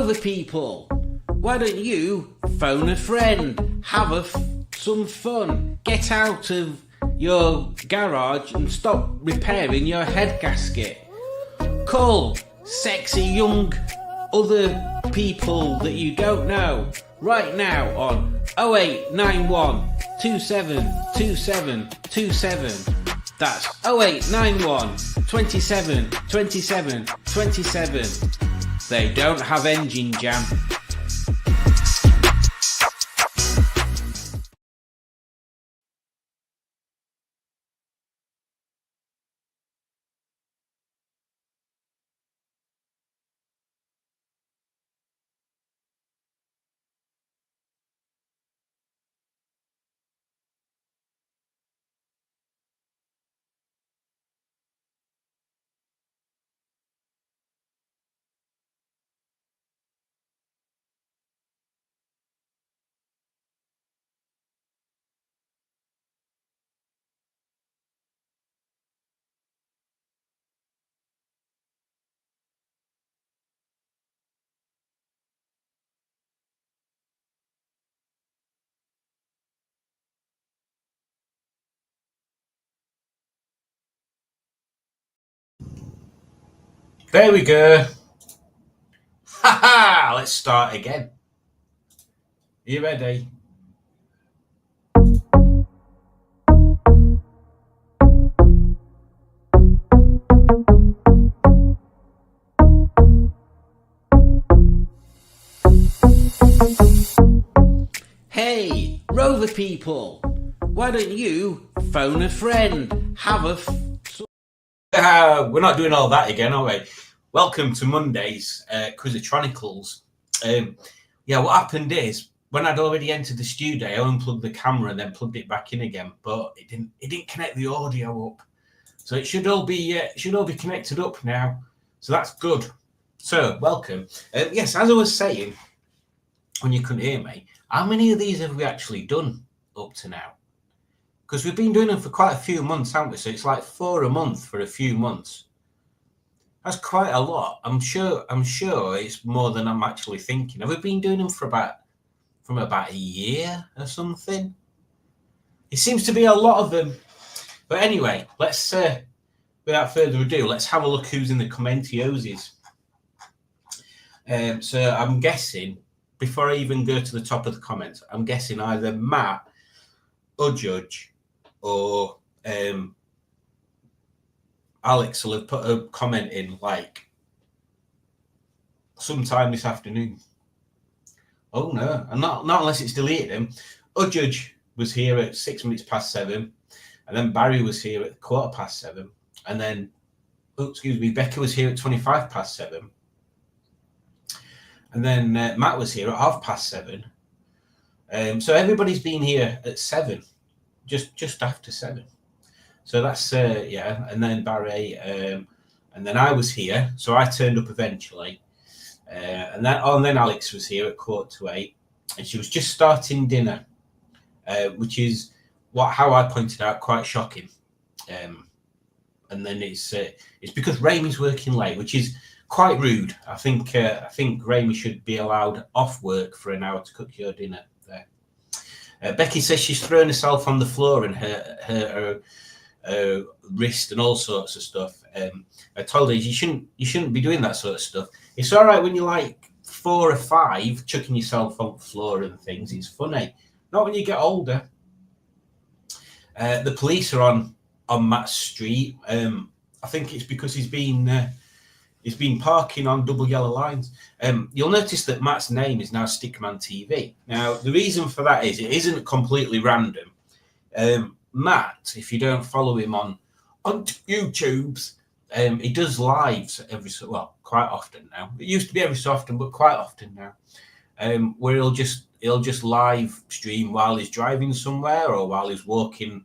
Rover people, why don't you phone a friend, have some fun, get out of your garage and stop repairing your head gasket. Call sexy young other people that you don't know right now on 0891 27 27. That's 0891 27 27 27. They don't have engine jam. There we go. Ha ha! Let's start again. Are you ready? Hey, Rover people, why don't you phone a friend, have we're not doing all that again, are we? Welcome to Monday's Quizotronicals. What happened is, when I'd already entered the studio, I unplugged the camera and then plugged it back in again, but it didn't connect the audio up. So it should all be connected up now. So that's good. So welcome. Yes, as I was saying, when you couldn't hear me, how many of these have we actually done up to now? Because we've been doing them for quite a few months, haven't we? So it's like 4 a month for a few months. That's quite a lot. I'm sure it's more than I'm actually thinking. Have we been doing them from about a year or something? It seems to be a lot of them. But anyway, let's without further ado, let's have a look who's in the Comentioses. So I'm guessing, before I even go to the top of the comments, I'm guessing either Matt or Judge or Alex will have put a comment in like sometime this afternoon. Oh no, and not unless it's deleted him. Judge was here at 6 minutes past 7, and then Barry was here at 7:15, and then Becca was here at 25 past 7. And then Matt was here at 7:30. So everybody's been here at 7, just after 7. So that's and then Barry, and then I was here, so I turned up eventually, and then Alex was here at 7:45, and she was just starting dinner, which is how I pointed out, quite shocking. And then it's because Ramey's working late, which is quite rude. I think Ramey should be allowed off work for an hour to cook your dinner there. Becky says she's thrown herself on the floor and her wrist and all sorts of stuff. I told her you shouldn't be doing that sort of stuff. It's all right when you're like 4 or 5, chucking yourself on the floor and things. It's funny. Not when you get older. The police are on Matt's street. I think it's because he's been parking on double yellow lines. You'll notice that Matt's name is now Stickman TV. Now, the reason for that is it isn't completely random. Matt, if you don't follow him on YouTube's, he does lives quite often now. It used to be every so often, but quite often now, where he'll just live stream while he's driving somewhere or while he's walking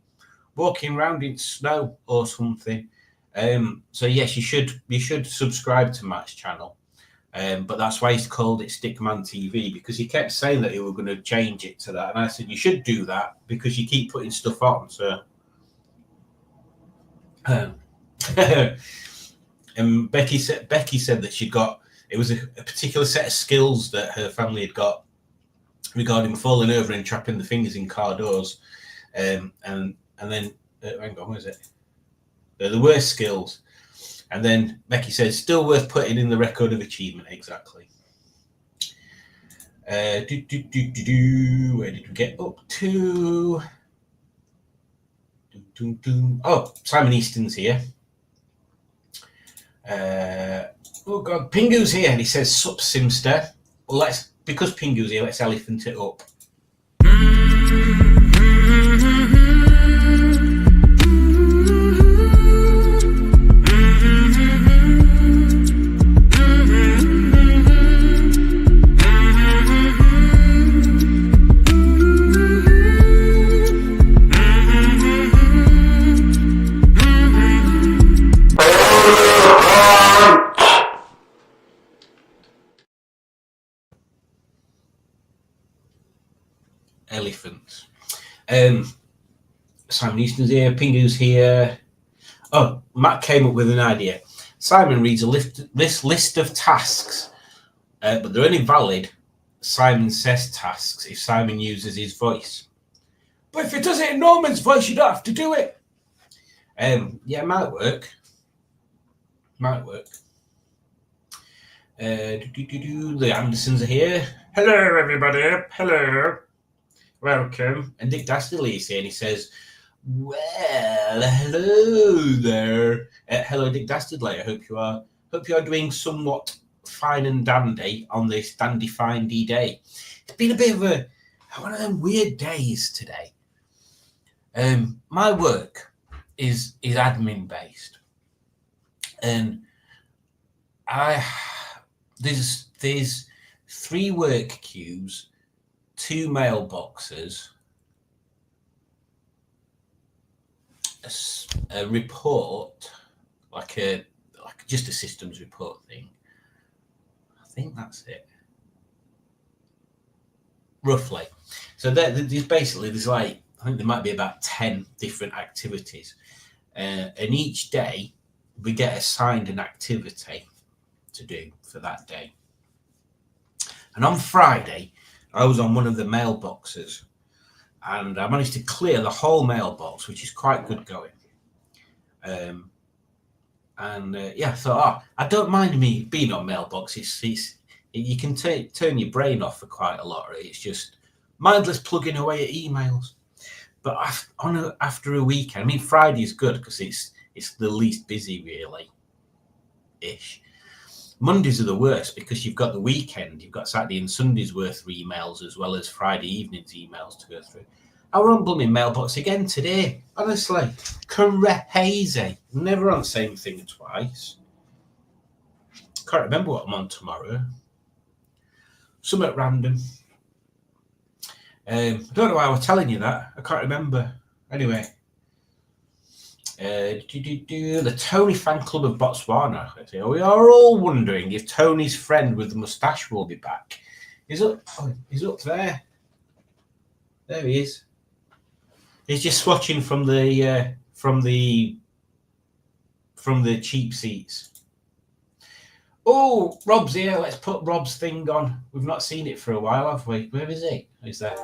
around in snow or something. So yes, you should subscribe to Matt's channel, but that's why he's called it Stickman TV, because he kept saying that he were going to change it to that, and I said you should do that because you keep putting stuff on. So, and Becky said that she got it was a particular set of skills that her family had got regarding falling over and trapping the fingers in car doors. And then, hang on, where's it? They're the worst skills. And then Becky says, still worth putting in the record of achievement. Exactly. Where did we get up to? Oh, Simon Easton's here. Oh God, Pingu's here, and he says, "Sup, Simster." Well, because Pingu's here, let's elephant it up. Elephants. Simon Easton's here, Pingu's here. Oh, Matt came up with an idea. Simon reads this list of tasks, but they're only valid, Simon says tasks, if Simon uses his voice. But if it does it in Norman's voice, you don't have to do it. Yeah, might work. Might work. The Andersons are here. Hello, everybody. Hello. Welcome. And Dick Dastardly is here, and he says, well, hello there. Hello, Dick Dastardly. I hope you are doing somewhat fine and dandy on this dandy-findy day. It's been a bit of one of them weird days today. My work is admin-based. And there's 3 work queues, 2 mailboxes, a report, like just a systems report thing. I think that's it, roughly. So there's like, I think there might be about 10 different activities, and each day we get assigned an activity to do for that day. And on Friday, I was on one of the mailboxes, and I managed to clear the whole mailbox, which is quite good going. I thought, I don't mind me being on mailbox. You can turn your brain off for quite a lot. Right? It's just mindless plugging away at emails. But after a weekend, I mean, Friday's good because it's the least busy, really, ish. Mondays are the worst because you've got the weekend, you've got Saturday and Sunday's worth of emails as well as Friday evening's emails to go through. I were on blooming mailbox again today. Honestly, crazy. Never on the same thing twice. Can't remember what I'm on tomorrow. Something at random. I don't know why I was telling you that. I can't remember. Anyway. The Tony fan club of Botswana. We are all wondering if Tony's friend with the moustache will be back. He's up there. There he is. He's just watching from the cheap seats. Oh, Rob's here. Let's put Rob's thing on. We've not seen it for a while, have we? Where is he? Who's there?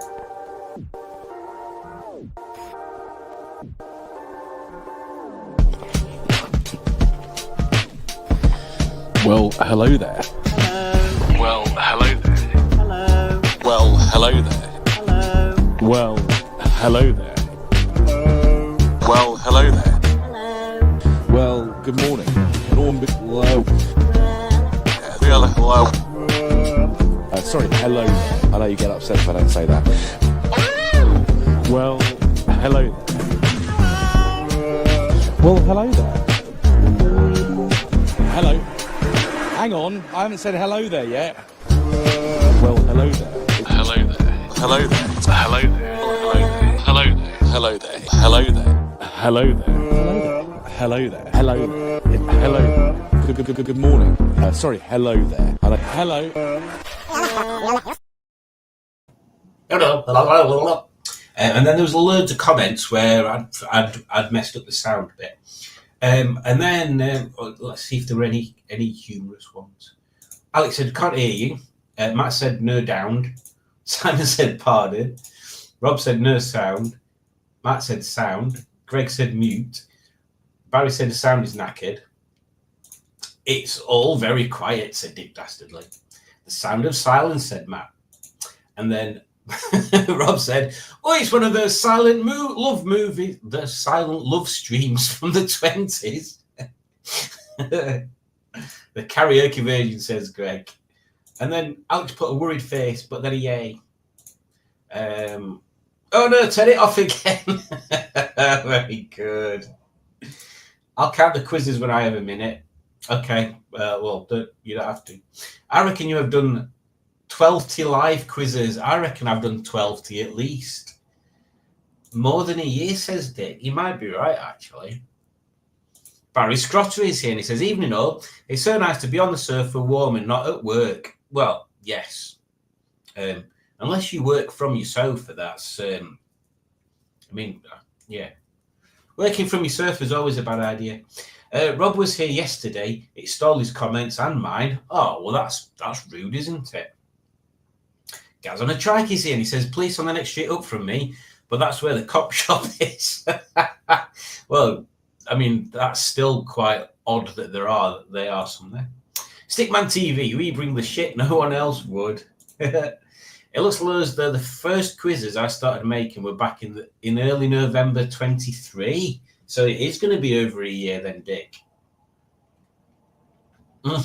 Well, hello there. Hello. Well, hello there. Hello. Well, hello there. Hello. Well, hello there. Hello. Well, hello there. Hello. Well, good morning. Hello. Hello. Sorry, hello. I know you get upset if I don't say that. Well, hello there. Well, hello there. Hello. Hang on, I haven't said hello there yet. Well, hello there. Hello there. Hello there. Hello there. Hello there. Hello there. Hello there. Hello there. Hello there. Hello there. Hello. Good morning. Sorry, hello there. Hello. Hello. And then there was loads of comments where I'd messed up the sound a bit. And then let's see if there were any humorous ones. Alex said, can't hear you. Matt said, no downed. Simon said, pardon. Rob said, no sound. Matt said, sound. Greg said, mute. Barry said, the sound is knackered. It's all very quiet, said Dick Dastardly. The sound of silence, said Matt. And then Rob said, oh, it's one of those silent love movies, the silent love streams from the 20s. The karaoke version, says Greg. And then Alex put a worried face, but then a yay. Oh no, turn it off again. Very good. I'll count the quizzes when I have a minute. Okay, well, you don't have to. I reckon you have done 12 live quizzes. I reckon I've done 12 at least. More than a year, says Dick. You might be right, actually. Barry Scrotter is here and he says, evening all. It's so nice to be on the sofa warm and not at work. Well, yes. Unless you work from your sofa, that's, yeah. Working from your sofa is always a bad idea. Rob was here yesterday. It stole his comments and mine. Oh, well, that's rude, isn't it? Gaz on a trike is here and he says, police on the next street up from me, but that's where the cop shop is. Well, I mean, that's still quite odd that they are somewhere. Stickman TV, we bring the shit no one else would. It looks as though the first quizzes I started making were back in early November 23. So it is going to be over a year then, Dick. And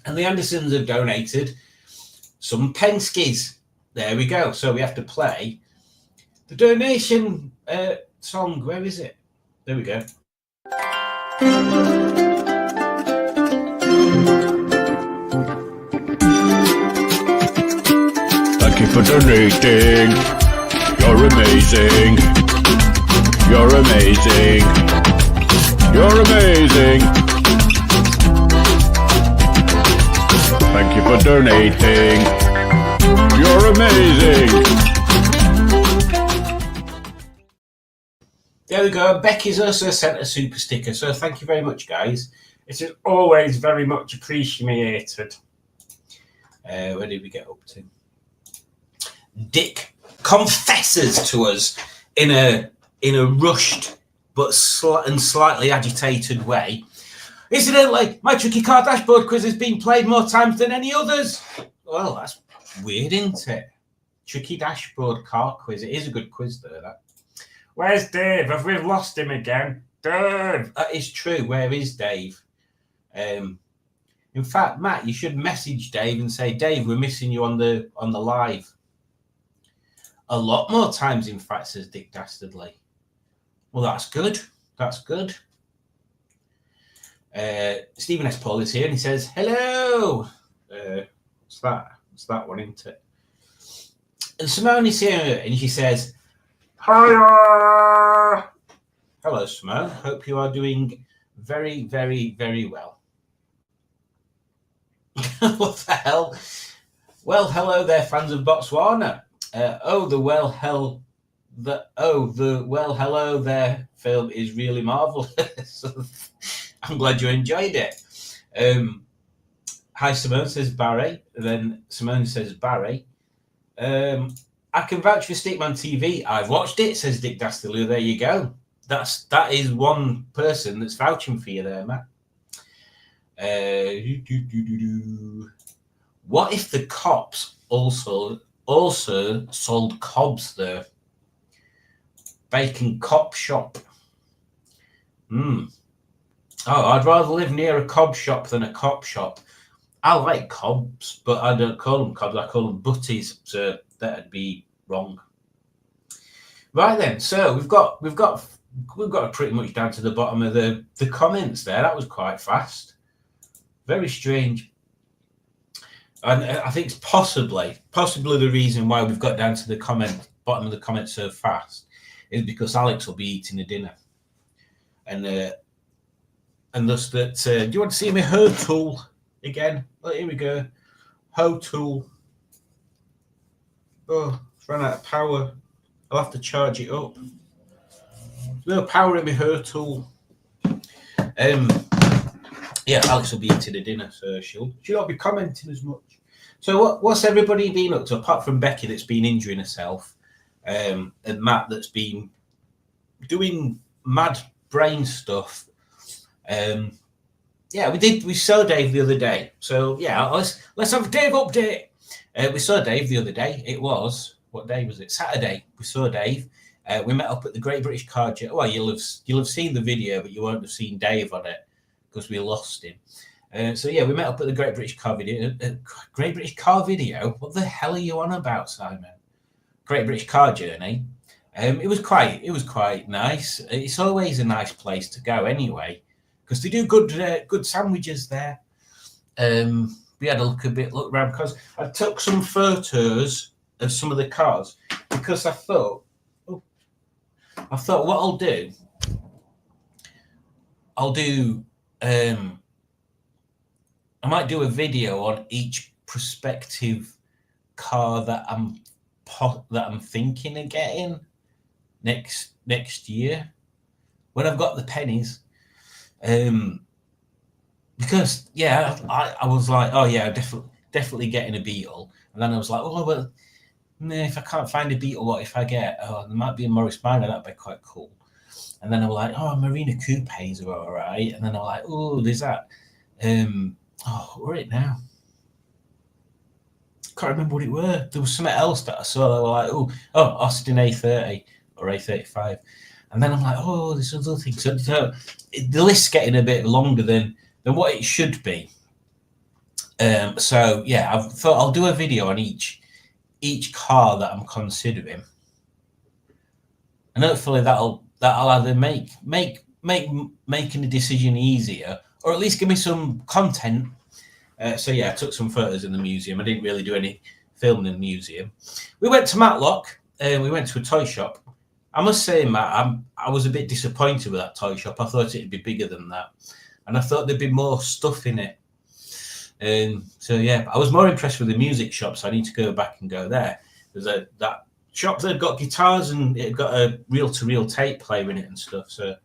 the Andersons have donated some Penskis. There we go. So we have to play the donation song. Where is it? There we go. Thank you for donating. You're amazing. You're amazing. You're amazing. Thank you for donating. You're amazing. There we go. Becky's also sent a super sticker. So thank you very much, guys. It is always very much appreciated. Where did we get up to? Dick confesses to us in a rushed but slightly agitated way. Incidentally, my tricky car dashboard quiz has been played more times than any others. Well, that's weird, isn't it? Tricky dashboard car quiz. It is a good quiz, though, that. Where's Dave? Have we lost him again? Dave! That is true. Where is Dave? In fact, Matt, you should message Dave and say, Dave, we're missing you on the live. A lot more times, in fact, says Dick Dastardly. Well, that's good. That's good. Stephen S. Paul is here and he says, hello. What's that? It's that one, isn't it? And Simone is here and she says, hiya. Hello, Simone. Hope you are doing very, very, very well. What the hell? Well, hello there, fans of Botswana. The hello there film is really marvelous. I'm glad you enjoyed it. Hi, Simone, says Barry. And then Simone says Barry. I can vouch for Stickman TV. I've watched it, says Dick Dastardly. There you go. That is one person that's vouching for you there, Matt. What if the cops also sold cobs there? Bacon cop shop. Oh, I'd rather live near a cob shop than a cop shop. I like cobs, but I don't call them cobs. I call them butties, so that'd be wrong. Right then, so we've got pretty much down to the bottom of the comments there. That was quite fast. Very strange. And I think it's possibly the reason why we've got down to the bottom of the comments so fast is because Alex will be eating a dinner. And thus that, do you want to see me hoe tool again? Well, here we go. Hoe tool. Oh, it's run out of power. I'll have to charge it up. There's no power in my hoe tool. Yeah, Alex will be eating a dinner, so she'll not be commenting as much. So what's everybody been up to, apart from Becky that's been injuring herself, and Matt that's been doing mad brain stuff? Yeah, we saw Dave the other day. So yeah, let's have a Dave update. We saw Dave the other day. It was, what day was it? Saturday. We saw Dave. We met up at the Great British Car Show. Well, you'll have seen the video, but you won't have seen Dave on it because we lost him. So yeah, we met up at the Great British Car Video. Great British Car Video? What the hell are you on about, Simon? Great British Car Journey. It was quite nice. It's always a nice place to go anyway, because they do good sandwiches there. We had a look around because I took some photos of some of the cars because I thought what I'll do. I might do a video on each prospective car that I'm thinking of getting next year when I've got the pennies. Because yeah, I was like, oh yeah, definitely getting a Beetle, and then I was like, oh well, if I can't find a Beetle, what if I get? Oh, there might be a Morris Minor, that'd be quite cool. And then I was like, oh, Marina Coupes are all right. And then I was like, oh, there's that. Where it now? Can't remember what it were. There was something else that I saw. They were like, oh, Austin A30 or A35. And then I'm like, oh, there's other things. So the list's getting a bit longer than what it should be. So yeah, I thought I'll do a video on each car that I'm considering, and hopefully that'll either make making the decision easier, or at least give me some content. So yeah, I took some photos in the museum. I didn't really do any filming in the museum. We went to Matlock, and we went to a toy shop. I must say, Matt, I was a bit disappointed with that toy shop. I thought it'd be bigger than that, and I thought there'd be more stuff in it. So yeah, I was more impressed with the music shop, so I need to go back and go there. There's that shop that got guitars and it got a reel-to-reel tape player in it and stuff, so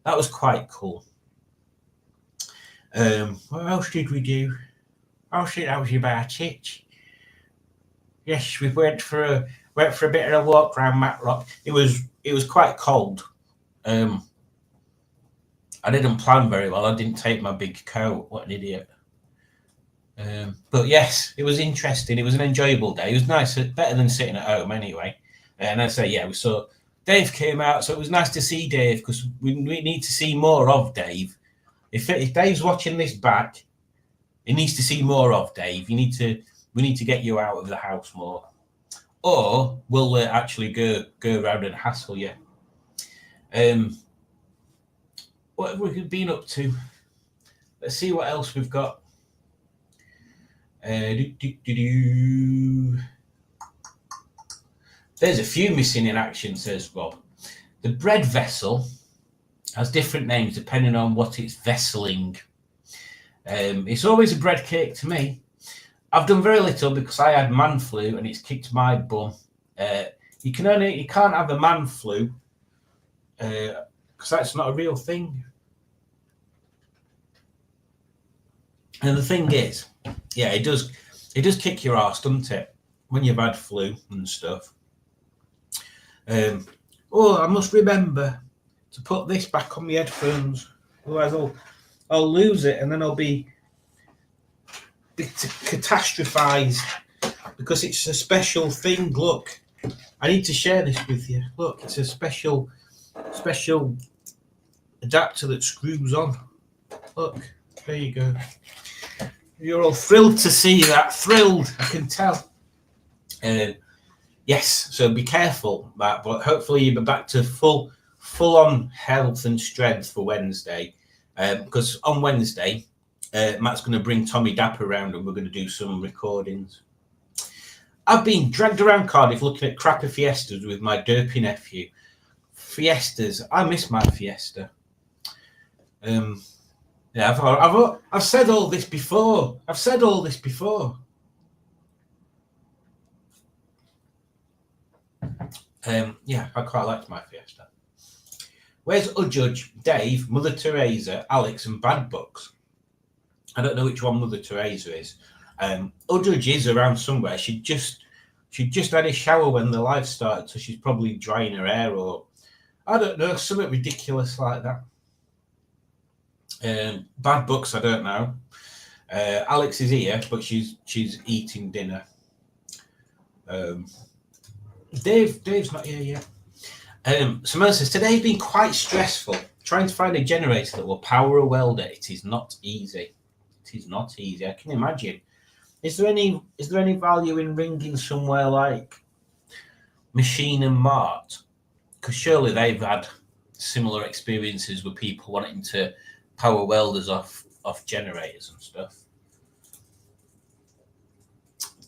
that was quite cool. What else did we do? I think that was about it. Yes, we went for a bit of a walk around Matlock. It was quite cold. I didn't plan very well. I didn't take my big coat. What an idiot. But yes, it was interesting. It was an enjoyable day. It was nice, better than sitting at home anyway. And I say, yeah, we saw Dave came out, so it was nice to see Dave because we need to see more of Dave. If Dave's watching this back, he needs to see more of Dave. We need to get you out of the house more, or we'll actually go around and hassle you. What have we been up to? Let's see what else we've got. There's a few missing in action, says Rob. The bread vessel has different names depending on what it's vesseling. It's always a bread cake to me. I've done very little because I had man flu and it's kicked my bum. You can't have a man flu because that's not a real thing. And the thing is, yeah, it does kick your ass, doesn't it? When you've had flu and stuff. I must remember to put this back on my headphones, otherwise I'll lose it and then I'll be catastrophized because it's a special thing. Look, I need to share this with you. Look, it's a special adapter that screws on. Look, there you go. You're all thrilled to see that. Thrilled, I can tell. Yes, so be careful, Matt. But hopefully you'll be back to full on health and strength for Wednesday. Because on Wednesday, Matt's going to bring Tommy Dapp around and we're going to do some recordings. I've been dragged around Cardiff looking at crappy Fiestas with my dopey nephew. Fiestas, I miss my Fiesta. Yeah, I've said all this before. Yeah, I quite liked my Fiesta. Where's Udjudge, Dave, Mother Teresa, Alex, and Bad Bucks? I don't know which one Mother Teresa is. Udridge is around somewhere. She just had a shower when the live started, so she's probably drying her hair, or I don't know, something ridiculous like that. Bad Books, I don't know. Alex is here, but she's eating dinner. Dave's not here yet. Simone says, today has been quite stressful. Trying to find a generator that will power a welder. It is not easy. It is not easy. I can imagine. Is there any value in ringing somewhere like Machine and Mart? Because surely they've had similar experiences with people wanting to power welders off generators and stuff.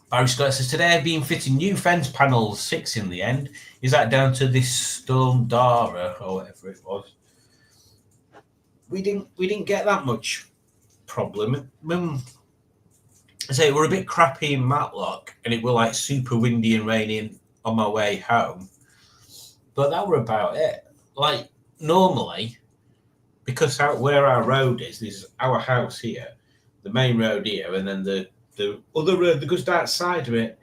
Barry Scott says, today I've been fitting new fence panels, 6 in the end. Is that down to this Storm Dara or whatever it was? We didn't get that much problem. I say we're a bit crappy in Matlock, and it were like super windy and raining on my way home. But that were about it. Like normally, because where our road is, there's our house here, the main road here, and then the other road that goes outside of it.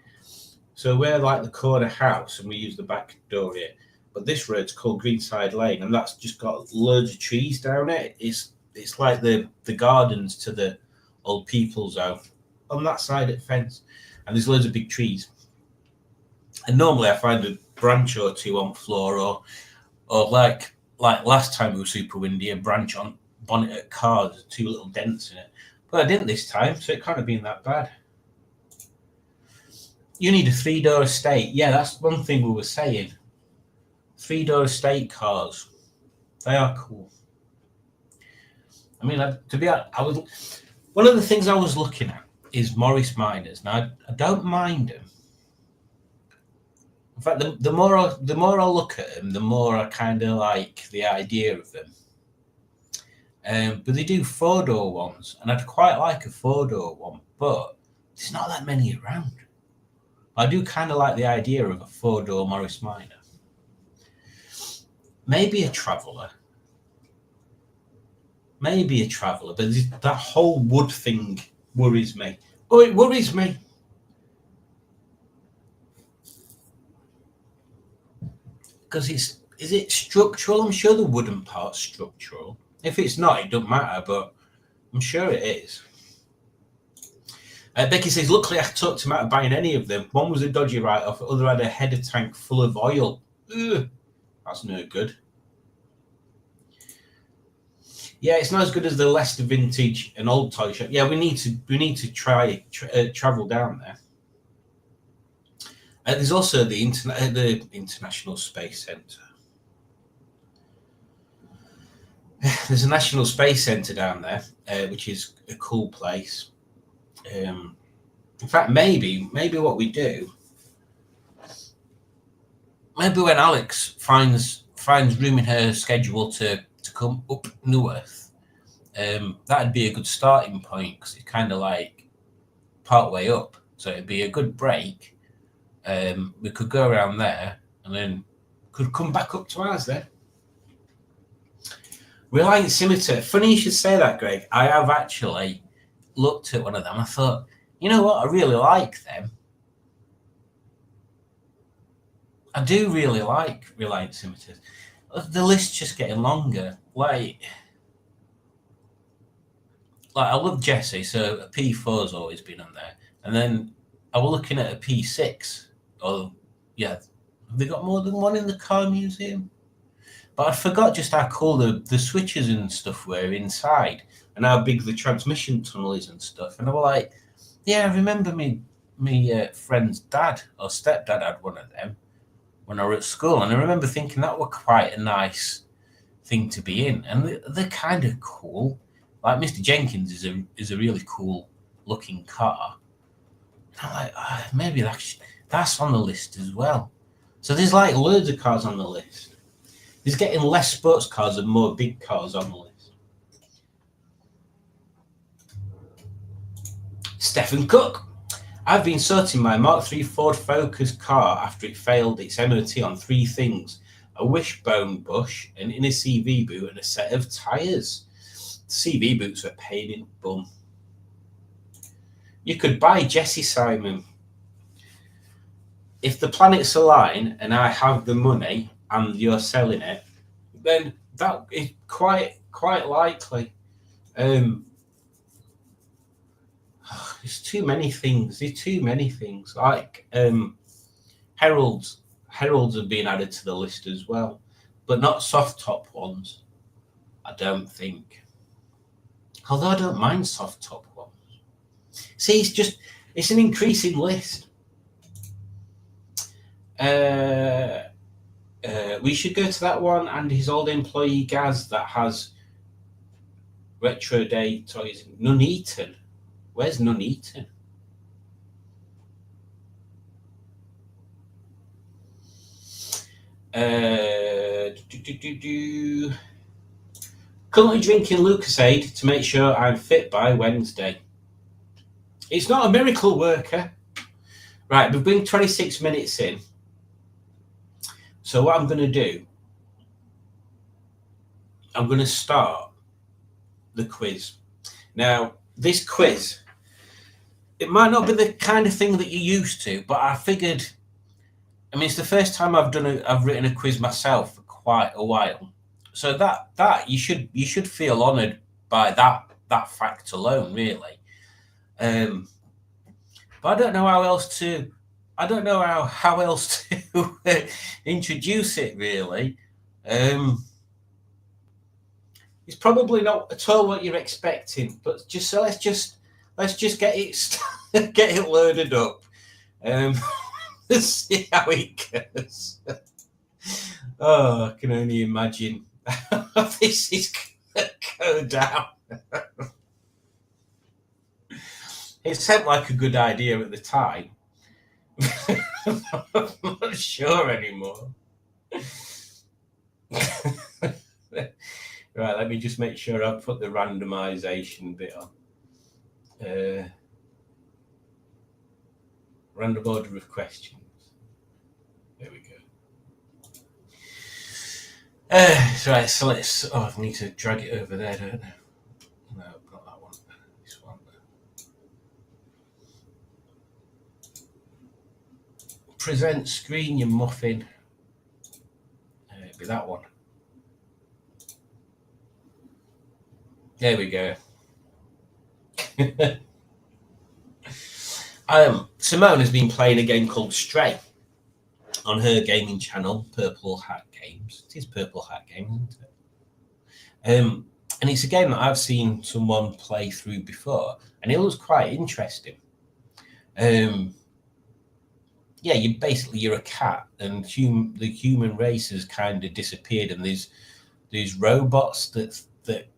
So we're like the corner house, and we use the back door here. But this road's called Greenside Lane, and that's just got loads of trees down it. It's like the gardens to the old people's home on that side of the fence, and there's loads of big trees. And normally I find a branch or two on the floor, or like last time it was super windy, a branch on bonnet of cars, 2 little dents in it. But I didn't this time, so it can't have been that bad. You need a 3-door estate. Yeah, that's one thing we were saying. 3-door estate cars. They are cool. I mean, to be honest, one of the things I was looking at is Morris Minors. Now, I don't mind them. In fact, the more I look at them, the more I kind of like the idea of them. But they do 4-door ones, and I'd quite like a 4-door one, but there's not that many around. I do kind of like the idea of a 4-door Morris Minor. Maybe a Traveller. But that whole wood thing worries me. Oh, it worries me. Because is it structural? I'm sure the wooden part's structural. If it's not, it doesn't matter, but I'm sure it is. Becky says, luckily I talked him out of buying any of them. One was a dodgy write-off, the other had a header tank full of oil. Ugh, that's no good. Yeah, it's not as good as the Leicester Vintage and Old Toy Shop. Yeah, we need to try travel down there. There's also the International Space Centre. There's a National Space Centre down there, which is a cool place. In fact, maybe what we do, maybe when Alex finds room in her schedule to come up north, that'd be a good starting point, because it's kind of like part way up, so it'd be a good break. We could go around there and then could come back up to ours then. Reliant Scimitar. Funny you should say that, Greg. I have actually looked at one of them. I thought, you know what? I really like them. I do really like Reliant Scimitars. The list's just getting longer. Like I love Jesse, so a P4's always been on there. And then I was looking at a P6. Oh, yeah. Have they got more than one in the car museum? But I forgot just how cool the switches and stuff were inside, and how big the transmission tunnel is and stuff. And I was like, yeah, I remember me friend's dad or stepdad had one of them when I was at school. And I remember thinking that were quite a nice thing to be in. And they're kind of cool. Like Mr. Jenkins is a really cool looking car. And I'm like, maybe that's on the list as well. So there's like loads of cars on the list. There's getting less sports cars and more big cars on the list. Stephen Cook. I've been sorting my Mark III Ford Focus car after it failed its MOT on 3 things: a wishbone bush, an inner CV boot, and a set of tyres. The CV boots are a pain in the bum. You could buy Jesse Simon. If the planets align and I have the money and you're selling it, then that is quite likely. There's too many things. Like heralds have been added to the list as well, but not soft top ones, I don't think. Although I don't mind soft top ones. See, it's an increasing list. We should go to that one and his old employee Gaz that has retro date, or is Nuneaton. Where's Nuneaton? Currently drinking Lucasade to make sure I'm fit by Wednesday. It's not a miracle worker. Right, we've been 26 minutes in. So what I'm going to do, I'm going to start the quiz. Now, this quiz, it might not be the kind of thing that you're used to, but I figured, I mean, it's the first time I've written a quiz myself for quite a while. So that you should feel honoured by that fact alone, really. But I don't know how else to introduce it, really. It's probably not at all what you're expecting, but let's just get it get it loaded up. Let's see how it goes. Oh, I can only imagine how this is gonna go down. It sounded like a good idea at the time. I'm not sure anymore. Right, let me just make sure I put the randomization bit on. Random order of questions. There we go. Right, so let's. Oh, I need to drag it over there, don't I? No, not that one. This one. Present screen, you muffin. It'd be that one. There we go. Simone has been playing a game called Stray on her gaming channel, Purple Hat Games. It is Purple Hat Games, isn't it? And it's a game that I've seen someone play through before, and it looks quite interesting. Yeah, you're a cat, and the human race has kind of disappeared, and there's robots that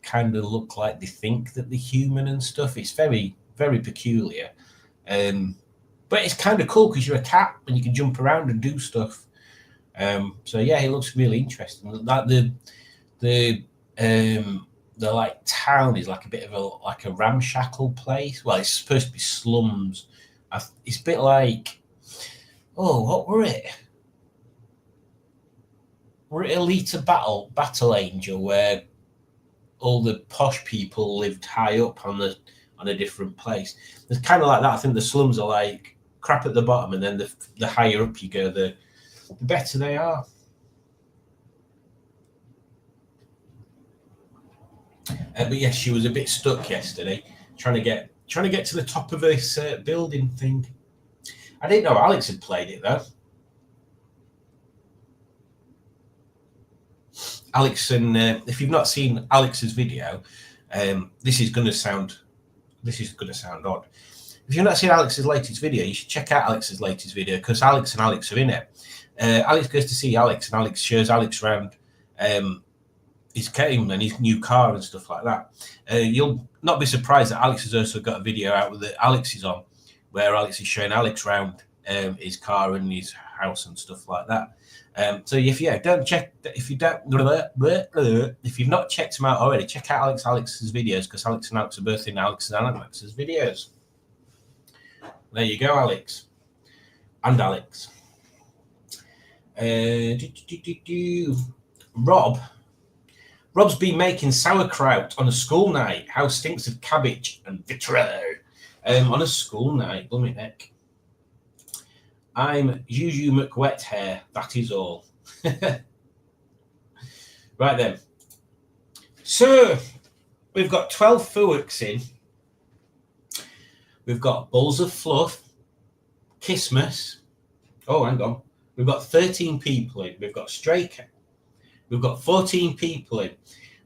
kind of look like they think that they're human and stuff. It's very, very peculiar. But it's kind of cool because you're a cat and you can jump around and do stuff. So yeah, it looks really interesting. Like the like town is like a bit of a ramshackle place. Well, it's supposed to be slums. It's a bit like, oh, what were it? Were it Alita Battle Angel, where all the posh people lived high up on a different place? It's kind of like that. I think the slums are like crap at the bottom, and then the higher up you go, the better they are. But yes, she was a bit stuck yesterday, trying to get to the top of this building thing. I didn't know Alex had played it though. Alex, and if you've not seen Alex's video, this is going to sound odd. If you've not seen Alex's latest video, you should check out Alex's latest video, because Alex and Alex are in it. Alex goes to see Alex, and Alex shows Alex around his game and his new car and stuff like that. You'll not be surprised that Alex has also got a video out that Alex is on, where Alex is showing Alex around his car and his house and stuff like that. So if you've not checked him out already, check out Alex's videos, because Alex and Alex are both in Alex's videos. There you go, Alex and Alex. Rob's been making sauerkraut on a school night. How stinks of cabbage and vitriol. On a school night, bummy neck. I'm Juju McWet hair, that is all. Right then. So, we've got 12 Fuwicks in. We've got Balls of Fluff, Christmas. Oh, hang on. We've got 13 people in. We've got Stray Cat. We've got 14 people in.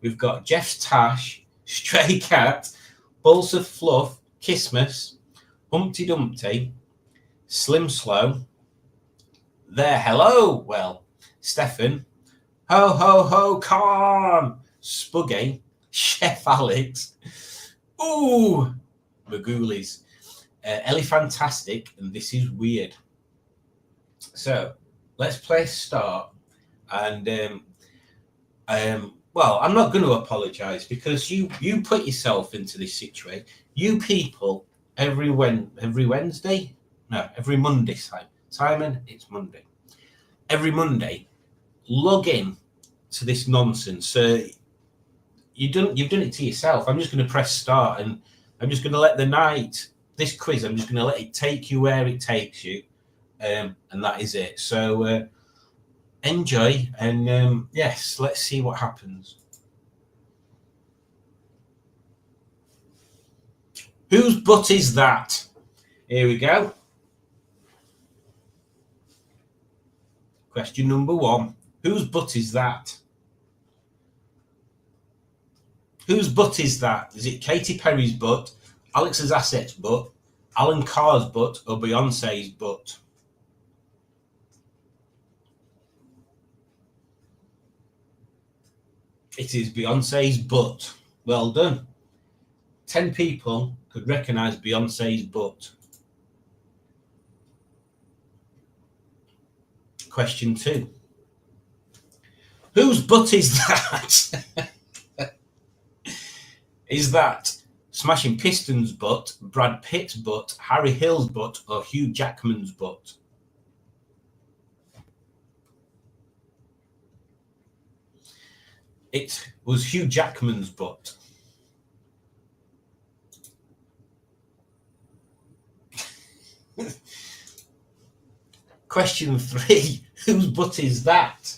We've got Jeff's Tash, Stray Cat, Balls of Fluff, Christmas, Humpty Dumpty, Slim Slow. There, hello. Well, Stefan. Ho, ho, ho, come on. Spuggy, Chef Alex. Ooh, Magoolies. Ellie Fantastic, and This Is Weird. So, let's play start. And, well, I'm not going to apologise because you put yourself into this situation. You people, every Wednesday? No, every Monday, Simon, it's Monday. Every Monday, log in to this nonsense. So you've done it to yourself. I'm just going to press start and I'm just going to let this quiz, I'm just going to let it take you where it takes you. And that is it. So enjoy and yes, let's see what happens. Whose butt is that? Here we go. Question number 1. Whose butt is that? Whose butt is that? Is it Katy Perry's butt, Alex's Asset's butt, Alan Carr's butt, or Beyonce's butt? It is Beyonce's butt. Well done. 10 people could recognise Beyonce's butt. Question 2. Whose butt is that? Is that Smashing Pistons' butt, Brad Pitt's butt, Harry Hill's butt, or Hugh Jackman's butt? It was Hugh Jackman's butt. Question 3. Whose butt is that?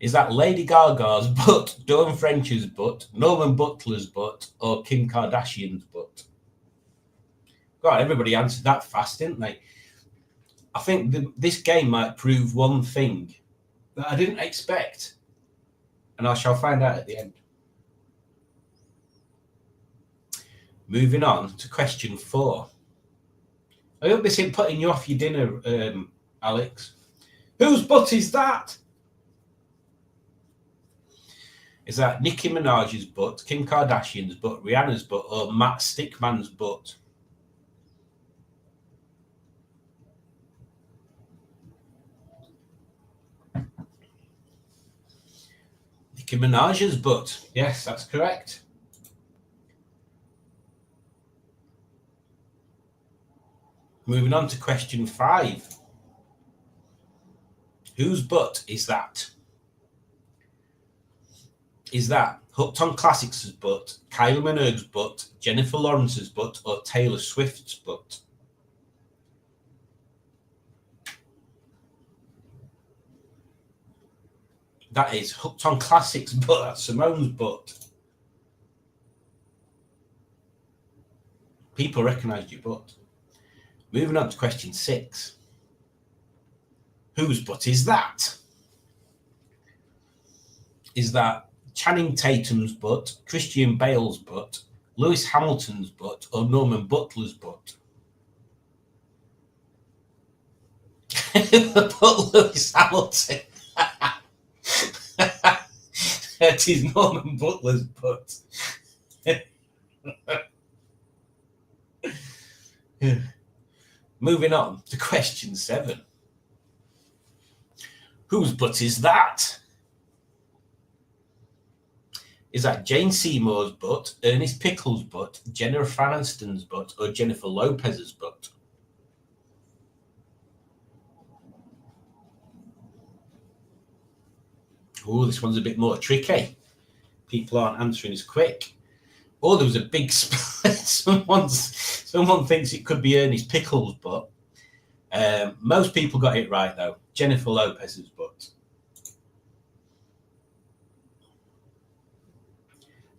Is that Lady Gaga's butt, Dawn French's butt, Norman Butler's butt, or Kim Kardashian's butt? God, everybody answered that fast, didn't they? I think this game might prove one thing that I didn't expect, and I shall find out at the end. Moving on to question 4. I hope this isn't putting you off your dinner, Alex. Whose butt is that? Is that Nicki Minaj's butt, Kim Kardashian's butt, Rihanna's butt, or Matt Stickman's butt? Nicki Minaj's butt. Yes, that's correct. Moving on to question 5. Whose butt is that? Is that Hooked on Classics' butt, Kylie Minogue's butt, Jennifer Lawrence's butt, or Taylor Swift's butt? That is Hooked on Classics' butt. That's Simone's butt. People recognised your butt. Moving on to question 6. Whose butt is that? Is that Channing Tatum's butt, Christian Bale's butt, Lewis Hamilton's butt, or Norman Butler's butt? But Lewis Hamilton. It is Norman Butler's butt. Moving on to question 7. Whose butt is that? Is that Jane Seymour's butt, Ernest Pickles' butt, Jennifer Aniston's butt, or Jennifer Lopez's butt? Oh, this one's a bit more tricky. People aren't answering as quick. Oh, there was a big split. Someone thinks it could be Ernie's Pickles' butt. Most people got it right, though. Jennifer Lopez's butt.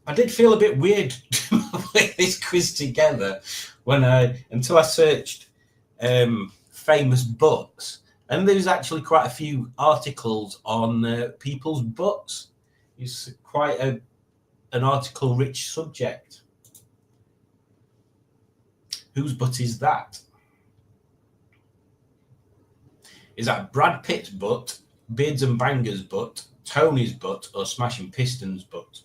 I did feel a bit weird putting this quiz together until I searched famous butts, and there's actually quite a few articles on people's butts. It's quite an article-rich subject. Whose butt is that? Is that Brad Pitt's butt, Beards and Bangers' butt, Tony's butt, or Smashing Pistons' butt?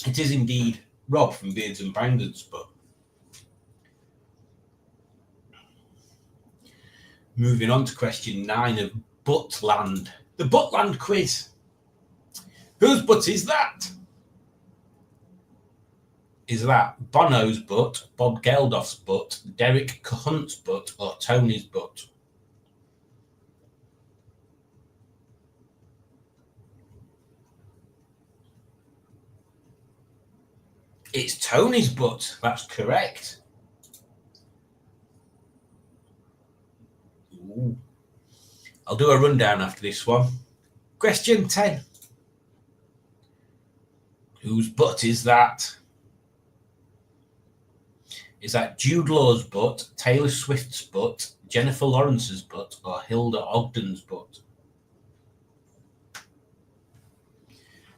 It is indeed Rob from Beards and Bangers' butt. Moving on to question 9 of Buttland. The Buttland quiz. Whose butt is that? Is that Bono's butt, Bob Geldof's butt, Derek Hunt's butt, or Tony's butt? It's Tony's butt. That's correct. Ooh. I'll do a rundown after this one. Question 10. Whose butt is that? Is that Jude Law's butt, Taylor Swift's butt, Jennifer Lawrence's butt, or Hilda Ogden's butt?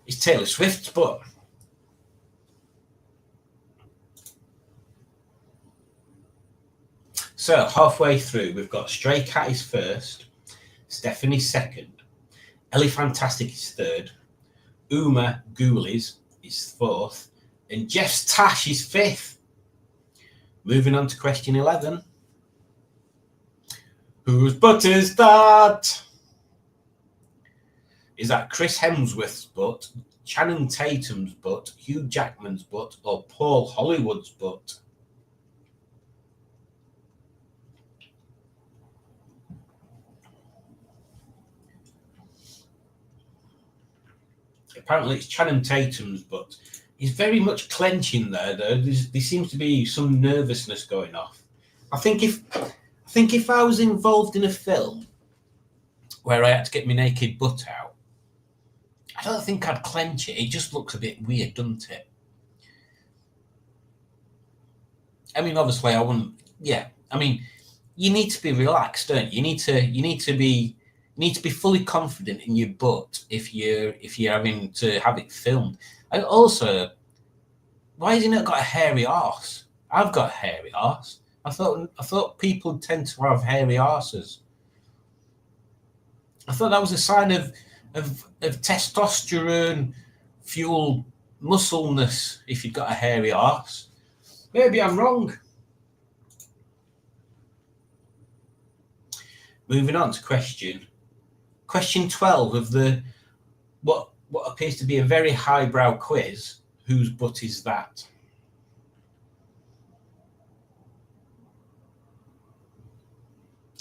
It's Taylor Swift's butt. So halfway through, we've got Stray Cat is first, Stephanie second, Ellie Fantastic is third, Uma Ghoulies is fourth, and Jeff's Tash is fifth. Moving on to question 11. Whose butt is that? Is that Chris Hemsworth's butt, Channing Tatum's butt, Hugh Jackman's butt, or Paul Hollywood's butt? Apparently it's Channing Tatum's butt. He's very much clenching there, though. There seems to be some nervousness going off. I think if I was involved in a film where I had to get my naked butt out, I don't think I'd clench it. It just looks a bit weird, doesn't it? I mean, obviously, I wouldn't. Yeah, I mean, you need to be relaxed, don't you? You need to be fully confident in your butt if you're having to have it filmed. And also, why has he not got a hairy arse? I've got a hairy arse. I thought people tend to have hairy arses. I thought that was a sign of testosterone fueled muscleness if you've got a hairy arse. Maybe I'm wrong. Moving on to question 12 of the what appears to be a very highbrow quiz. Whose butt is that?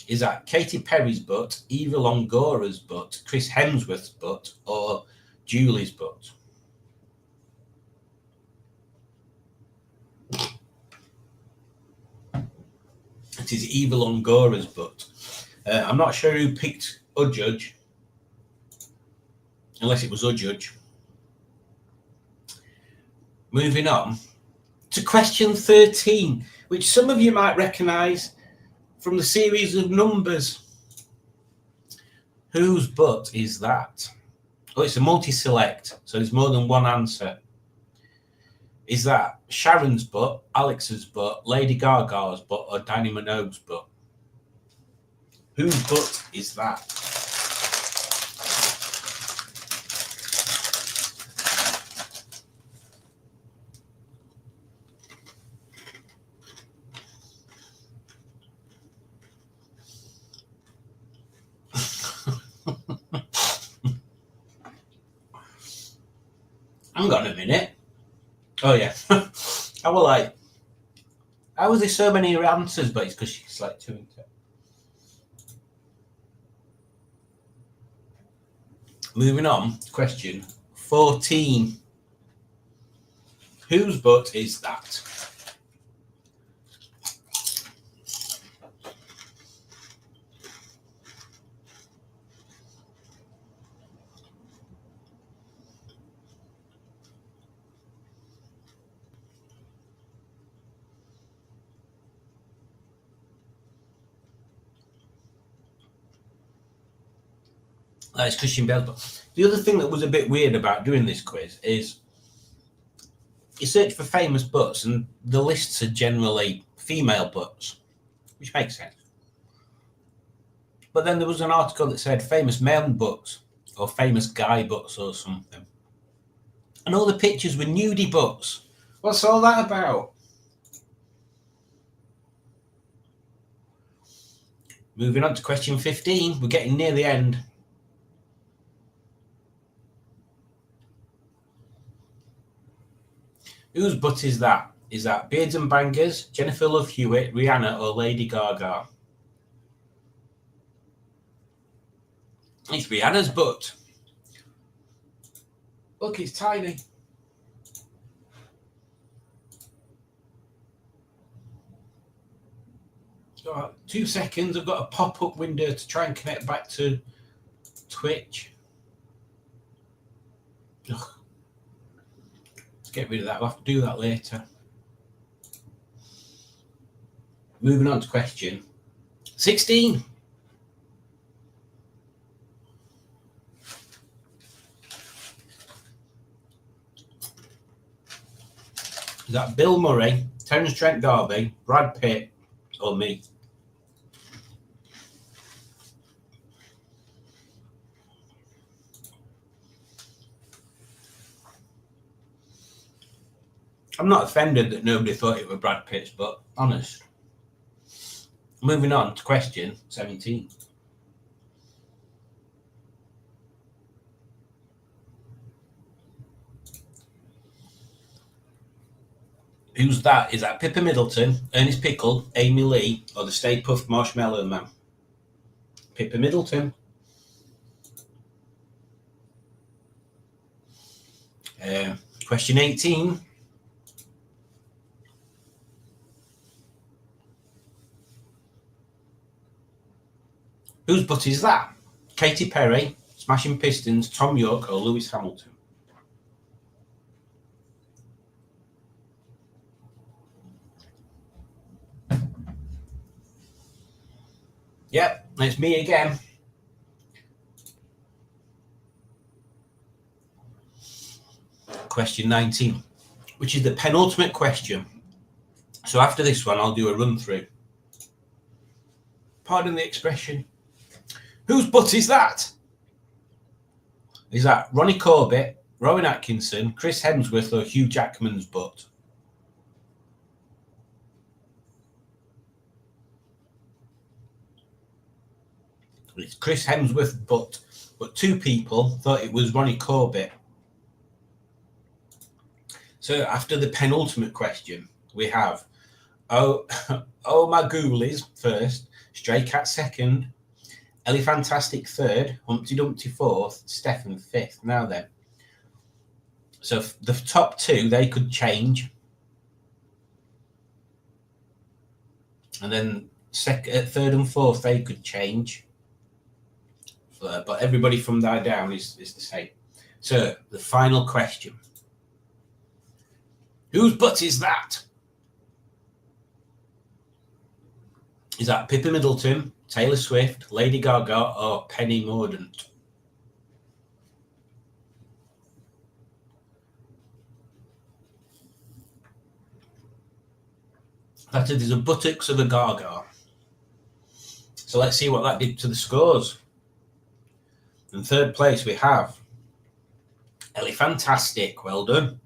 Is that Katy Perry's butt, Eva Longoria's butt, Chris Hemsworth's butt, or Julie's butt? It is Eva Longoria's butt. I'm not sure who picked Udjudge, unless it was Udjudge. Moving on to question 13, which some of you might recognise from the series of numbers. Whose butt is that? Oh, it's a multi-select, so there's more than one answer. Is that Sharon's butt, Alex's butt, Lady Gaga's butt, or Danny Minogue's butt? Whose butt is that? Hang on a minute. Oh, yeah. I was like, how was there so many answers? But it's because she's like 2 and 2. Moving on, question 14. Whose butt is that? That's Christian Bale's butt. The other thing that was a bit weird about doing this quiz is you search for famous butts and the lists are generally female butts, which makes sense. But then there was an article that said famous men butts or famous guy butts or something. And all the pictures were nudie butts. What's all that about? Moving on to question 15. We're getting near the end. Whose butt is that? Is that Beards and Bangers, Jennifer Love Hewitt, Rihanna, or Lady Gaga? It's Rihanna's butt. Look, it's tiny. Right, 2 seconds. I've got a pop-up window to try and connect back to Twitch. Ugh. Get rid of that. We'll have to do that later. Moving on to question 16. Is that Bill Murray, Terence Trent D'Arby, Brad Pitt, or me? I'm not offended that nobody thought it was Brad Pitt's, but honest. Moving on to question 17. Who's that? Is that Pippa Middleton, Ernest Pickle, Amy Lee, or the Stay Puft Marshmallow Man? Pippa Middleton. Question 18. Whose butt is that? Katy Perry, Smashing Pistons, Tom York, or Lewis Hamilton? Yep, it's me again. Question 19, which is the penultimate question. So after this one, I'll do a run through. Pardon the expression. Whose butt is that? Is that Ronnie Corbett, Rowan Atkinson, Chris Hemsworth, or Hugh Jackman's butt? It's Chris Hemsworth's butt, but 2 people thought it was Ronnie Corbett. So after the penultimate question, we have Oh My Ghoulies first, Stray Cat second, Elefantastic third, Humpty Dumpty fourth, Stefan fifth. Now then, so the top 2, they could change. And then third and fourth, they could change. But everybody from there down is the same. So the final question. Whose butt is that? Is that Pippa Middleton, Taylor Swift, Lady Gaga, or Penny Mordaunt? That is the buttocks of a Gaga. So let's see what that did to the scores. In third place we have Elefantastic, well done.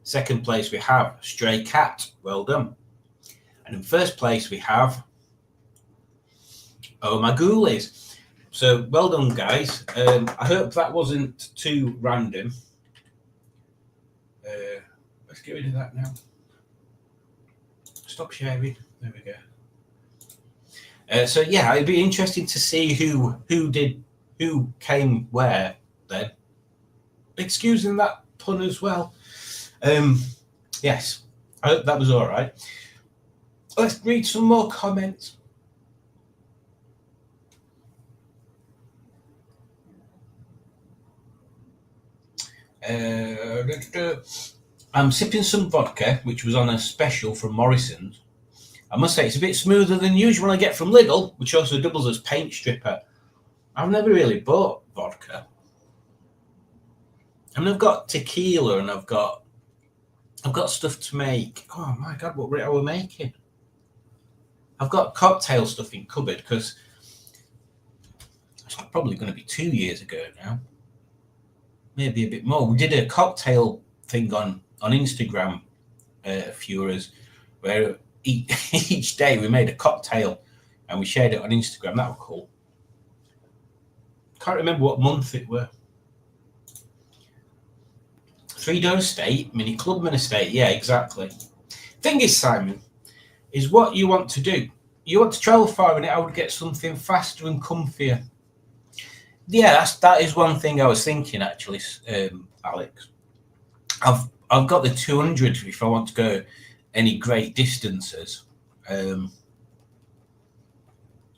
Second place we have Stray Cat, well done. And in first place we have Oh My Ghoulies. So well done, guys. I hope that wasn't too random. Let's get rid of that now. Stop sharing. There we go. So yeah, it'd be interesting to see who came where then. Excusing that pun as well. Yes, I hope that was all right. Let's read some more comments. I'm sipping some vodka, which was on a special from Morrison's. I must say, it's a bit smoother than usual I get from Lidl, which also doubles as paint stripper. I've never really bought vodka. I mean, I've got tequila and I've got stuff to make. Oh my God, what are we making? I've got cocktail stuff in cupboard because it's probably going to be 2 years ago now. Maybe a bit more. We did a cocktail thing on Instagram, a few of us, where each day we made a cocktail and we shared it on Instagram. That was cool. Can't remember what month it were. Three Door Estate, Mini Clubman Estate. Yeah, exactly. Thing is, Simon, is what you want to do. You want to travel far in it, I would get something faster and comfier. Yeah, that is one thing I was thinking, actually, Alex. I've got the 200 if I want to go any great distances.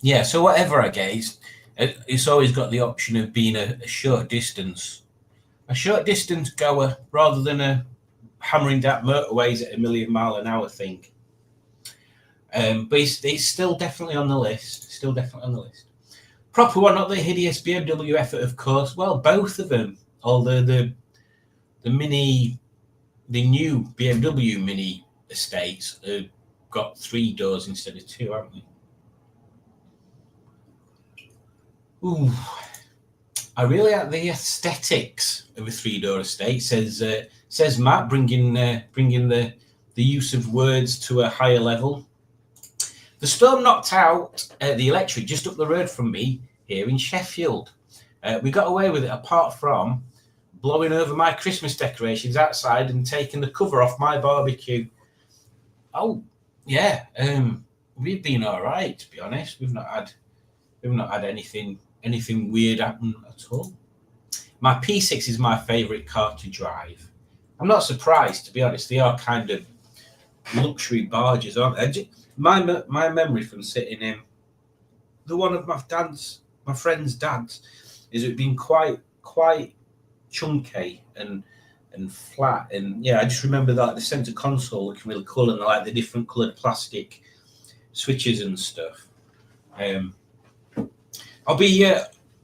Yeah, so whatever I get, it's always got the option of being a short distance goer rather than a hammering down motorways at 1,000,000 mile an hour thing. But it's still definitely on the list. Proper one, not the hideous BMW effort, of course. Well, both of them. Although the new BMW Mini estates have got 3 doors instead of 2, haven't they? Ooh, I really like the aesthetics of a 3-door estate. Says Matt, bringing the use of words to a higher level. The storm knocked out the electric just up the road from me here in Sheffield. We got away with it apart from blowing over my Christmas decorations outside and taking the cover off my barbecue. Oh, yeah. We've been all right, to be honest. We've not had anything weird happen at all. My P6 is my favourite car to drive. I'm not surprised, to be honest. They are kind of luxury barges, aren't they? My memory from sitting in the one of my friend's dad's is it being quite chunky and flat, and yeah, I just remember that the centre console looking really cool and like the different coloured plastic switches and stuff. I'll be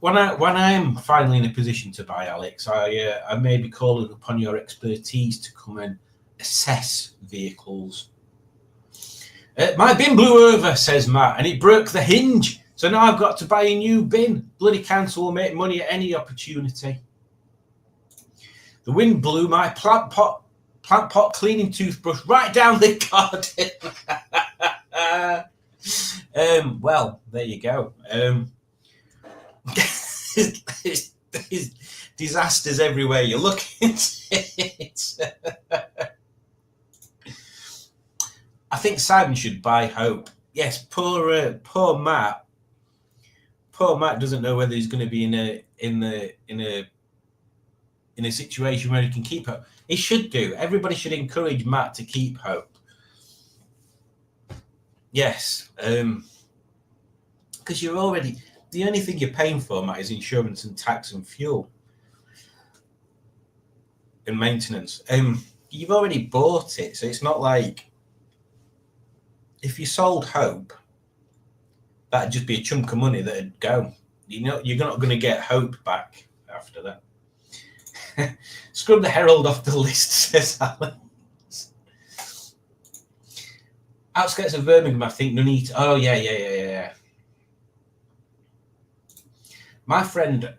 when I am finally in a position to buy, Alex, I may be calling upon your expertise to come and assess vehicles. My bin blew over, says Matt, and it broke the hinge. So now I've got to buy a new bin. Bloody council will make money at any opportunity. The wind blew my plant pot cleaning toothbrush right down the garden. Well, there you go. There's disasters everywhere you look at it. I think Simon should buy Hope. Yes, poor Matt. Poor Matt doesn't know whether he's going to be in a situation where he can keep hope. He should do. Everybody should encourage Matt to keep hope. Yes, because you're already the only thing you're paying for, Matt, is insurance and tax and fuel and maintenance. You've already bought it, so it's not like if you sold Hope, that'd just be a chunk of money that'd go. You know, you're not going to get Hope back after that. Scrub the Herald off the list, says Alex. Outskirts of Birmingham, I think. Nuneaton. Oh, yeah. My friend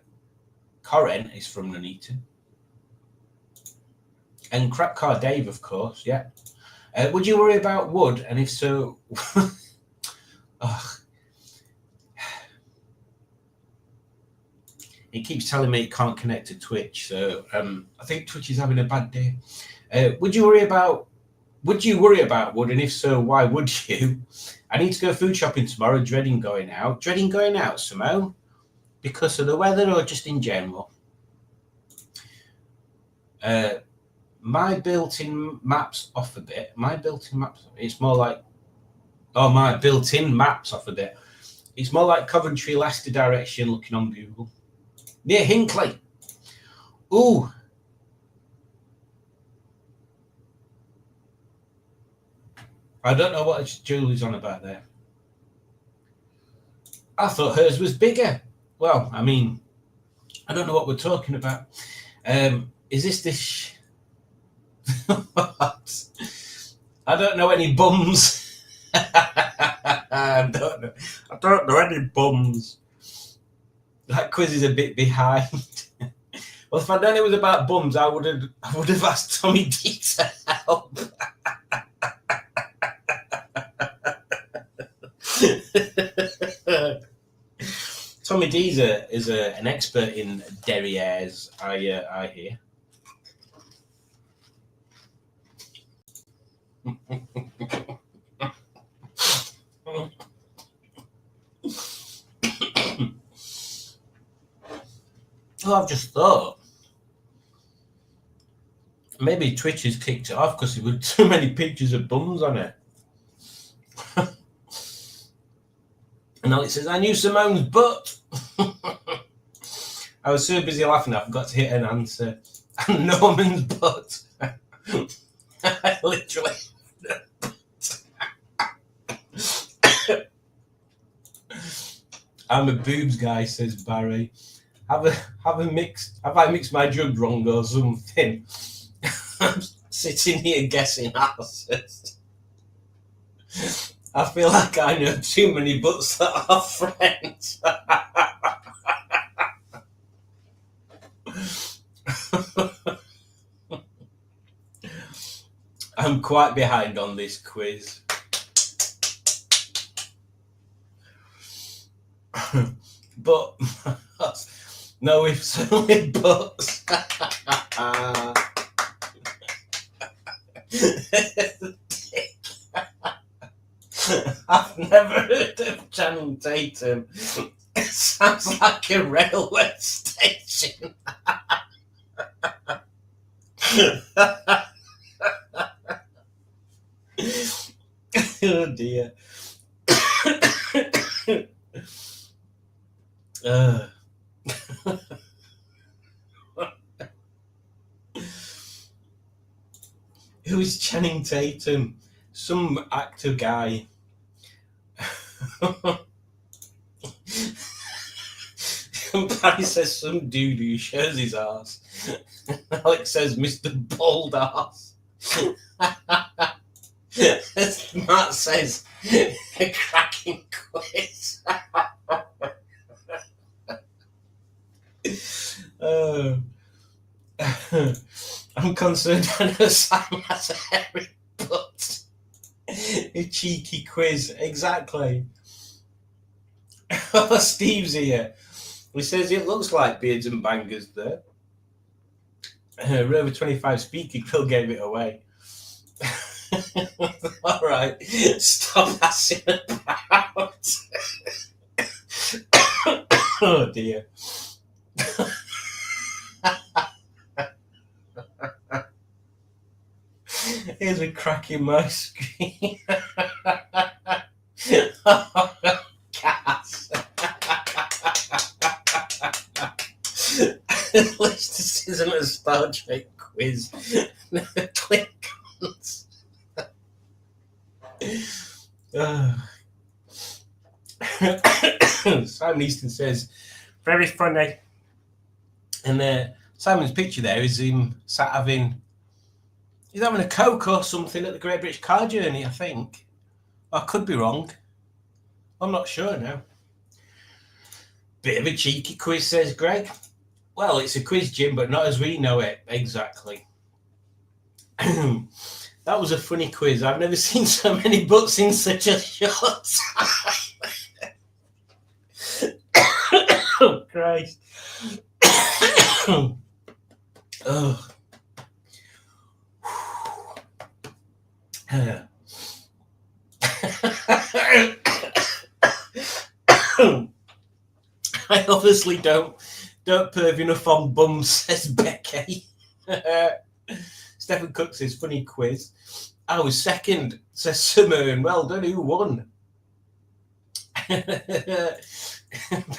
Corin is from Nuneaton. And Crap Car Dave, of course, yeah. Would you worry about wood? And if so, he keeps telling me it can't connect to Twitch, so I think Twitch is having a bad day. Would you worry about wood? And if so, why would you? I need to go food shopping tomorrow, dreading going out. Dreading going out, Samo? Because of the weather or just in general? My built-in maps off a bit. My built-in maps. It's more like. Oh, my built-in maps off a bit. It's more like Coventry, Leicester direction looking on Google. Near Hinckley. Ooh. I don't know what Julie's on about there. I thought hers was bigger. Well, I mean, I don't know what we're talking about. Is this? What? I don't know any bums. I don't know any bums. That quiz is a bit behind. Well, if I'd known it was about bums, I would have asked Tommy D to help. Tommy D is an expert in derrieres, I hear. Oh, I've just thought maybe Twitch has kicked it off because there were too many pictures of bums on it. And now it says, I knew Simone's butt. I was so busy laughing, I forgot to hit an answer. And Norman's butt. I literally. I'm a boobs guy, says Barry. Have I mixed my drug wrong or something? I'm sitting here guessing answers. I feel like I know too many butts that are friends. I'm quite behind on this quiz. But no ifs, only buts. I've never heard of Channing Tatum. It sounds like a railway station. Oh dear. Who is Channing Tatum? Some actor guy. Barry says some dude who shows his arse. Alex says Mr. Bald Arse. Matt says a cracking quiz. I'm concerned I know Sam has a hairy butt. A cheeky quiz, exactly. Oh, Steve's here. He says it looks like Beards and Bangers there. Rover 25 speaker Bill gave it away. All right, stop assing about. Oh dear. Here's a crack in my screen. Oh, gas. At least this isn't a Star Trek quiz. Never click on. Simon Easton says, very funny. And Simon's picture there is him sat having. He's having a Coke or something at the Great British Car Journey, I think. I could be wrong. I'm not sure now. Bit of a cheeky quiz, says Greg. Well, it's a quiz, Jim, but not as we know it. Exactly. That was a funny quiz. I've never seen so many butts in such a short time. Oh, Christ. Oh. I obviously don't perv enough on bums, says Becky. Stephen Cook says, funny quiz. I was second, says Simone. Well done, who won?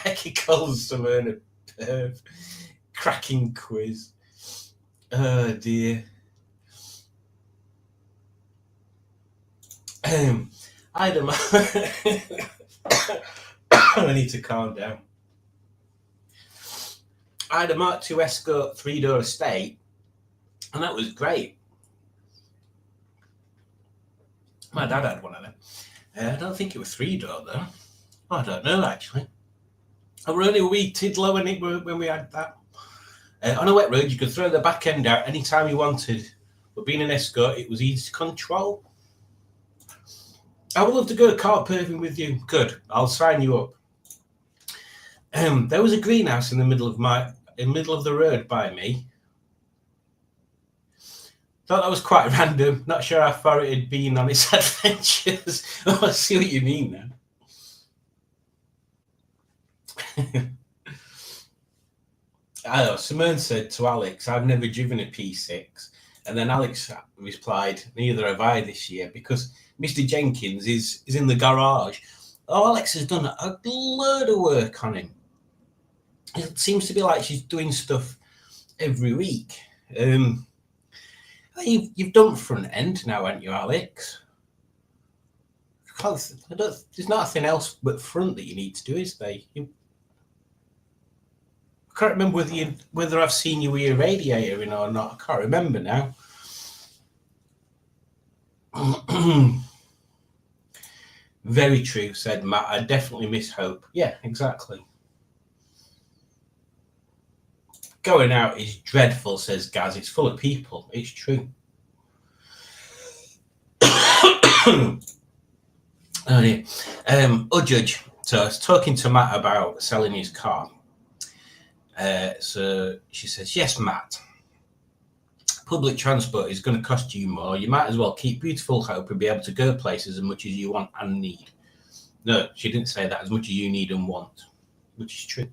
Becky calls Simone a perv. Cracking quiz. Oh dear. I don't know. I need to calm down. I had a Mark II Escort 3-door estate, and that was great. My dad had one of them. I don't think it was 3-door though. I don't know actually. I were only a wee tiddler when we had that. On a wet road, you could throw the back end out anytime you wanted, but being an Escort, it was easy to control. I would love to go car perving with you. Good, I'll sign you up. There was a greenhouse in the middle of the road by me. Thought that was quite random. Not sure how far it had been on its adventures. Oh, I see what you mean now. Simone said to Alex, I've never driven a P6. And then Alex replied, neither have I this year, because Mr. Jenkins is in the garage. Oh, Alex has done a load of work on him. It seems to be like she's doing stuff every week. You've done front end now, haven't you, Alex? There's nothing else but front that you need to do, is there? I can't remember whether I've seen you with your radiator in or not. I can't remember now. Very true, said Matt. I definitely miss Hope. Yeah, exactly. Going out is dreadful, says Gaz. It's full of people. It's true. Oh dear. Judge. So I was talking to Matt about selling his car. So she says, yes, Matt. Public transport is going to cost you more. You might as well keep beautiful Hope and be able to go places as much as you want and need. No, she didn't say that, as much as you need and want, which is true.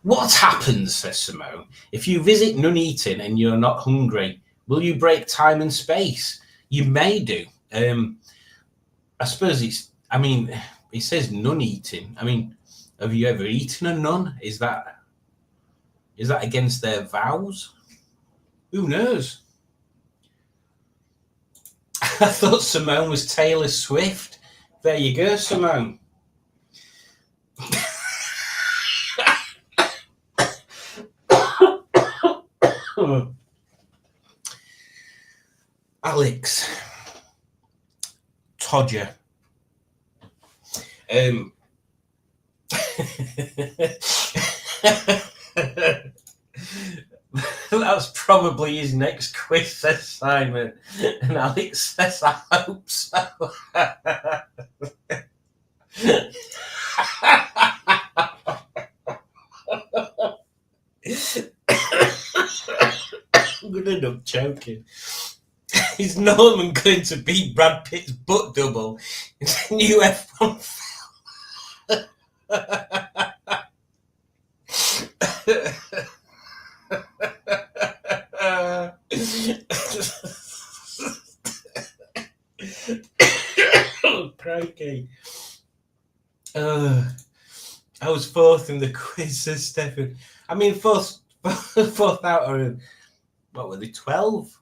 What happens, says Simone, if you visit Nuneaton and you're not hungry? Will you break time and space? You may do. I suppose it says Nuneaton. I mean, have you ever eaten a nun? Is that against their vows? Who knows? I thought Simone was Taylor Swift. There you go, Simone. Alex Todger. That's probably his next quiz, says Simon. And Alex says, I hope so. I'm going to end up choking. Is Norman going to beat Brad Pitt's butt double in the new F1 film? Crikey. I was fourth in the quiz, says Stefan. I mean, fourth out of, what were they, 12?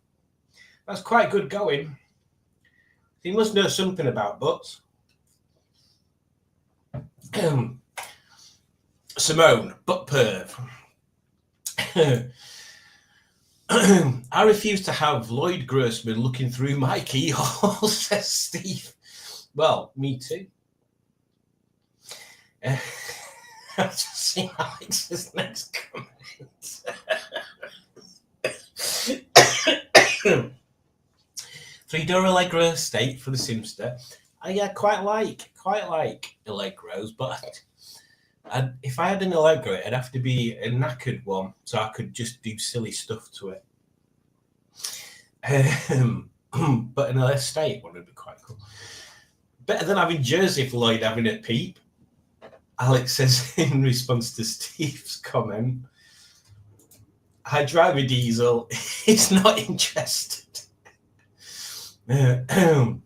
That's quite good going. He must know something about butts. Simone, butt perv. I refuse to have Lloyd Grossman looking through my keyhole, says Steve. Well, me too. I've just seen Alex's next comment. 3-door Allegro estate for the Simster. I quite like Allegros, but if I had an Allegro, it'd have to be a knackered one, so I could just do silly stuff to it. But an estate one would be quite cool. Better than having Joseph Lloyd having a peep, Alex says in response to Steve's comment. I drive a diesel. He's not interested. The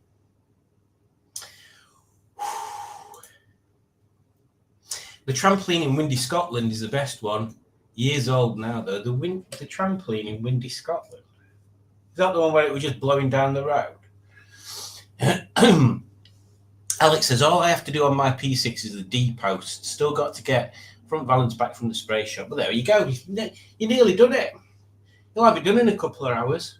trampoline in Windy Scotland is the best one. Years old now, though. The trampoline in Windy Scotland. Is that the one where it was just blowing down the road? Alex says, all I have to do on my P6 is the D-post. Still got to get front valance back from the spray shop. But there you go. You nearly done it. You'll have it done in a couple of hours.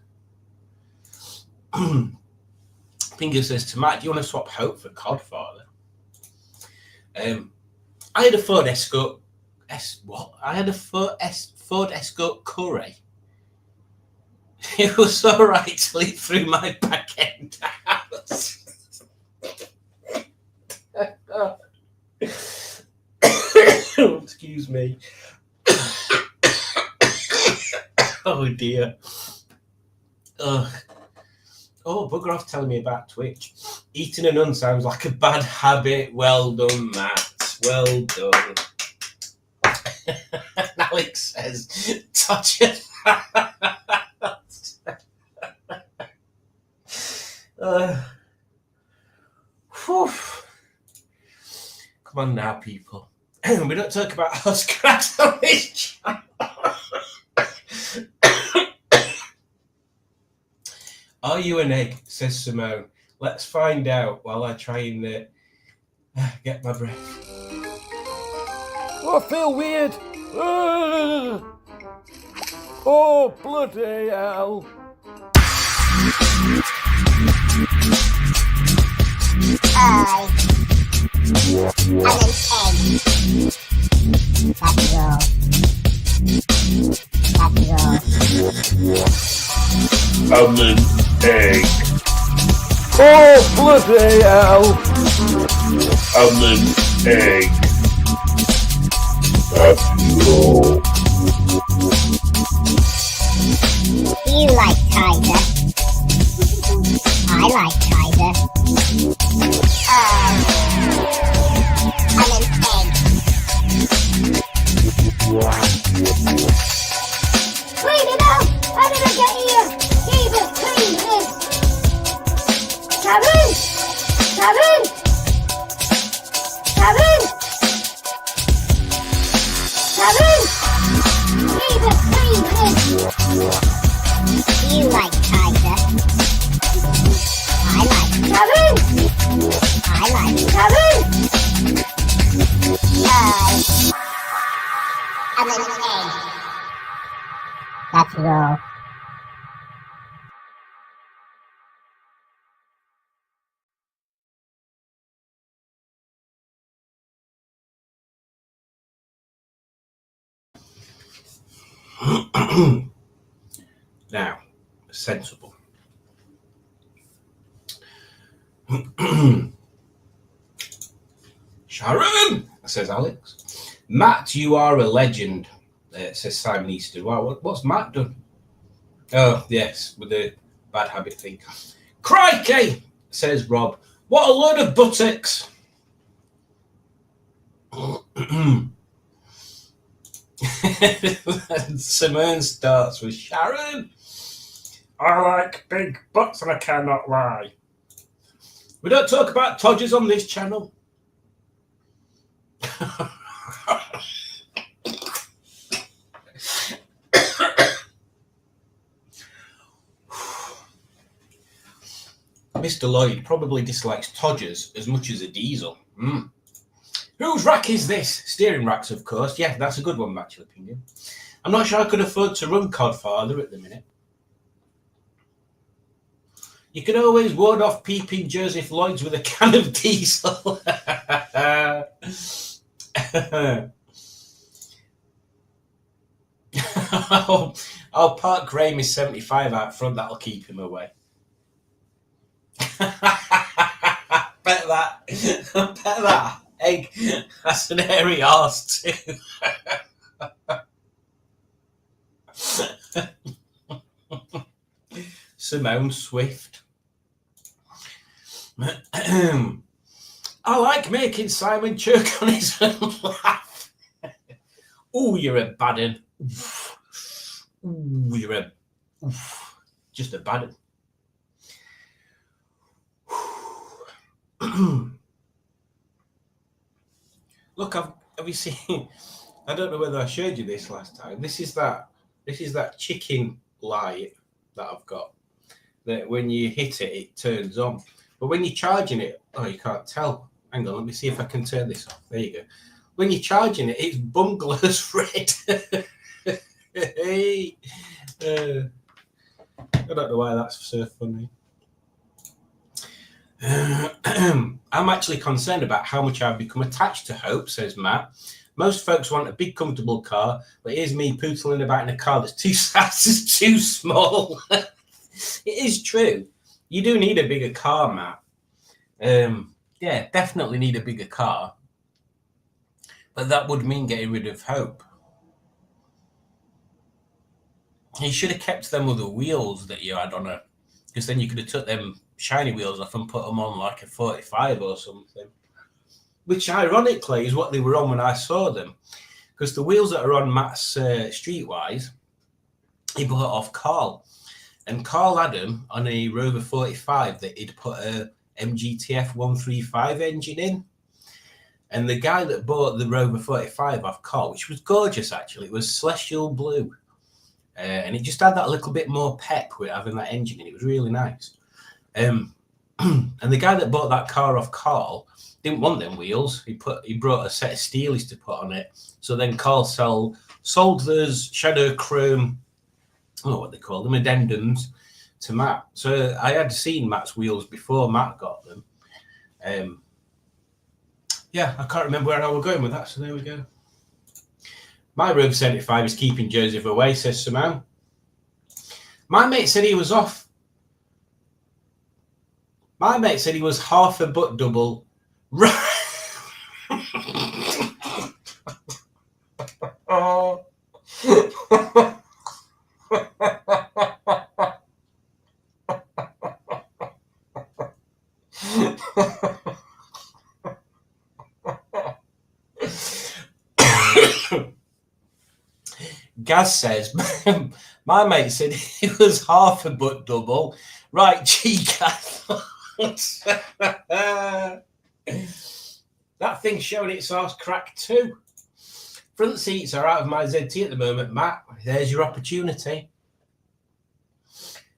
Pingo says to Matt, do you want to swap Hope for Codfather? I had a Ford Escort. I had a Ford Escort Curry. It was all right till it threw my back end out. Excuse me. Oh dear. Ugh. Oh, bugger off telling me about Twitch. Eating a nun sounds like a bad habit. Well done, Matt. Well done. Alex says, touch it. Come on now, people. We don't talk about house cracks on this channel. Are you an egg? Says Simone. Let's find out while I try and get my breath. Oh, I feel weird. Oh, bloody hell. I'm an egg. Oh, bloody hell. I'm an egg. That's all. Do you like Tiger? I like Tiger. I'm an egg. Clean it up! How did I get here? Jesus, clean it! Kevin! Kevin! Kevin! Kevin! Jesus, clean it! Do you like Tiger? I like Kevin! I like Kevin! I'm an egg. That's all. Now, sensible. Sharon, says Alex. Matt, you are a legend, says Simon Easton. Wow, what's Matt done? Oh, yes, with the bad habit thing. Crikey, says Rob. What a load of buttocks. Simone starts with Sharon. I like big butts and I cannot lie. We don't talk about Todgers on this channel. Mr. Lloyd probably dislikes Todgers as much as a diesel. Whose rack is this? Steering racks, of course. Yeah, that's a good one, Matthew Opinion. I'm not sure I could afford to run Codfather at the minute. You can always ward off peeping Joseph Lloyds with a can of diesel. I'll park Graham is 75 out front. That'll keep him away. bet that egg has an hairy arse too. Simone Swift. I like making Simon choke on his own laugh. Oh, you're a bad one. you're just a bad one. Look, have you seen? I don't know whether I showed you this last time. This is that chicken light that I've got. That when you hit it, it turns on. But when you're charging it, oh, you can't tell. Hang on, let me see if I can turn this off. There you go. When you're charging it, it's bungler's red. Hey, I don't know why that's so funny. I'm actually concerned about how much I've become attached to Hope, says Matt. Most folks want a big, comfortable car, but here's me pootling about in a car that's two sizes too small. It is true. You do need a bigger car, Matt. Yeah, definitely need a bigger car. But that would mean getting rid of Hope. You should have kept them with the wheels that you had on her, because then you could have took them shiny wheels off and put them on like a 45 or something. Which, ironically, is what they were on when I saw them. Because the wheels that are on Matt's Streetwise, he bought off Carl. And Carl had them on a Rover 45 that he'd put a MGTF 135 engine in. And the guy that bought the Rover 45 off Carl, which was gorgeous actually, it was celestial blue. And it just had that little bit more pep with having that engine in. It was really nice. And the guy that bought that car off Carl didn't want them wheels. He brought a set of Steelies to put on it. So then Carl sold those Shadow Chrome, I don't know what they call them, addendums to Matt. So I had seen Matt's wheels before Matt got them. Yeah, I can't remember where I was going with that, so there we go. My Rover 75 is keeping Joseph away, says Simone. My mate said he was off. My mate said he was half a butt double. Oh. Gaz says, my mate said he was half a butt double. Right, G-Gaz. That thing's showing its arse crack too. Front seats are out of my ZT at the moment, Matt. There's your opportunity.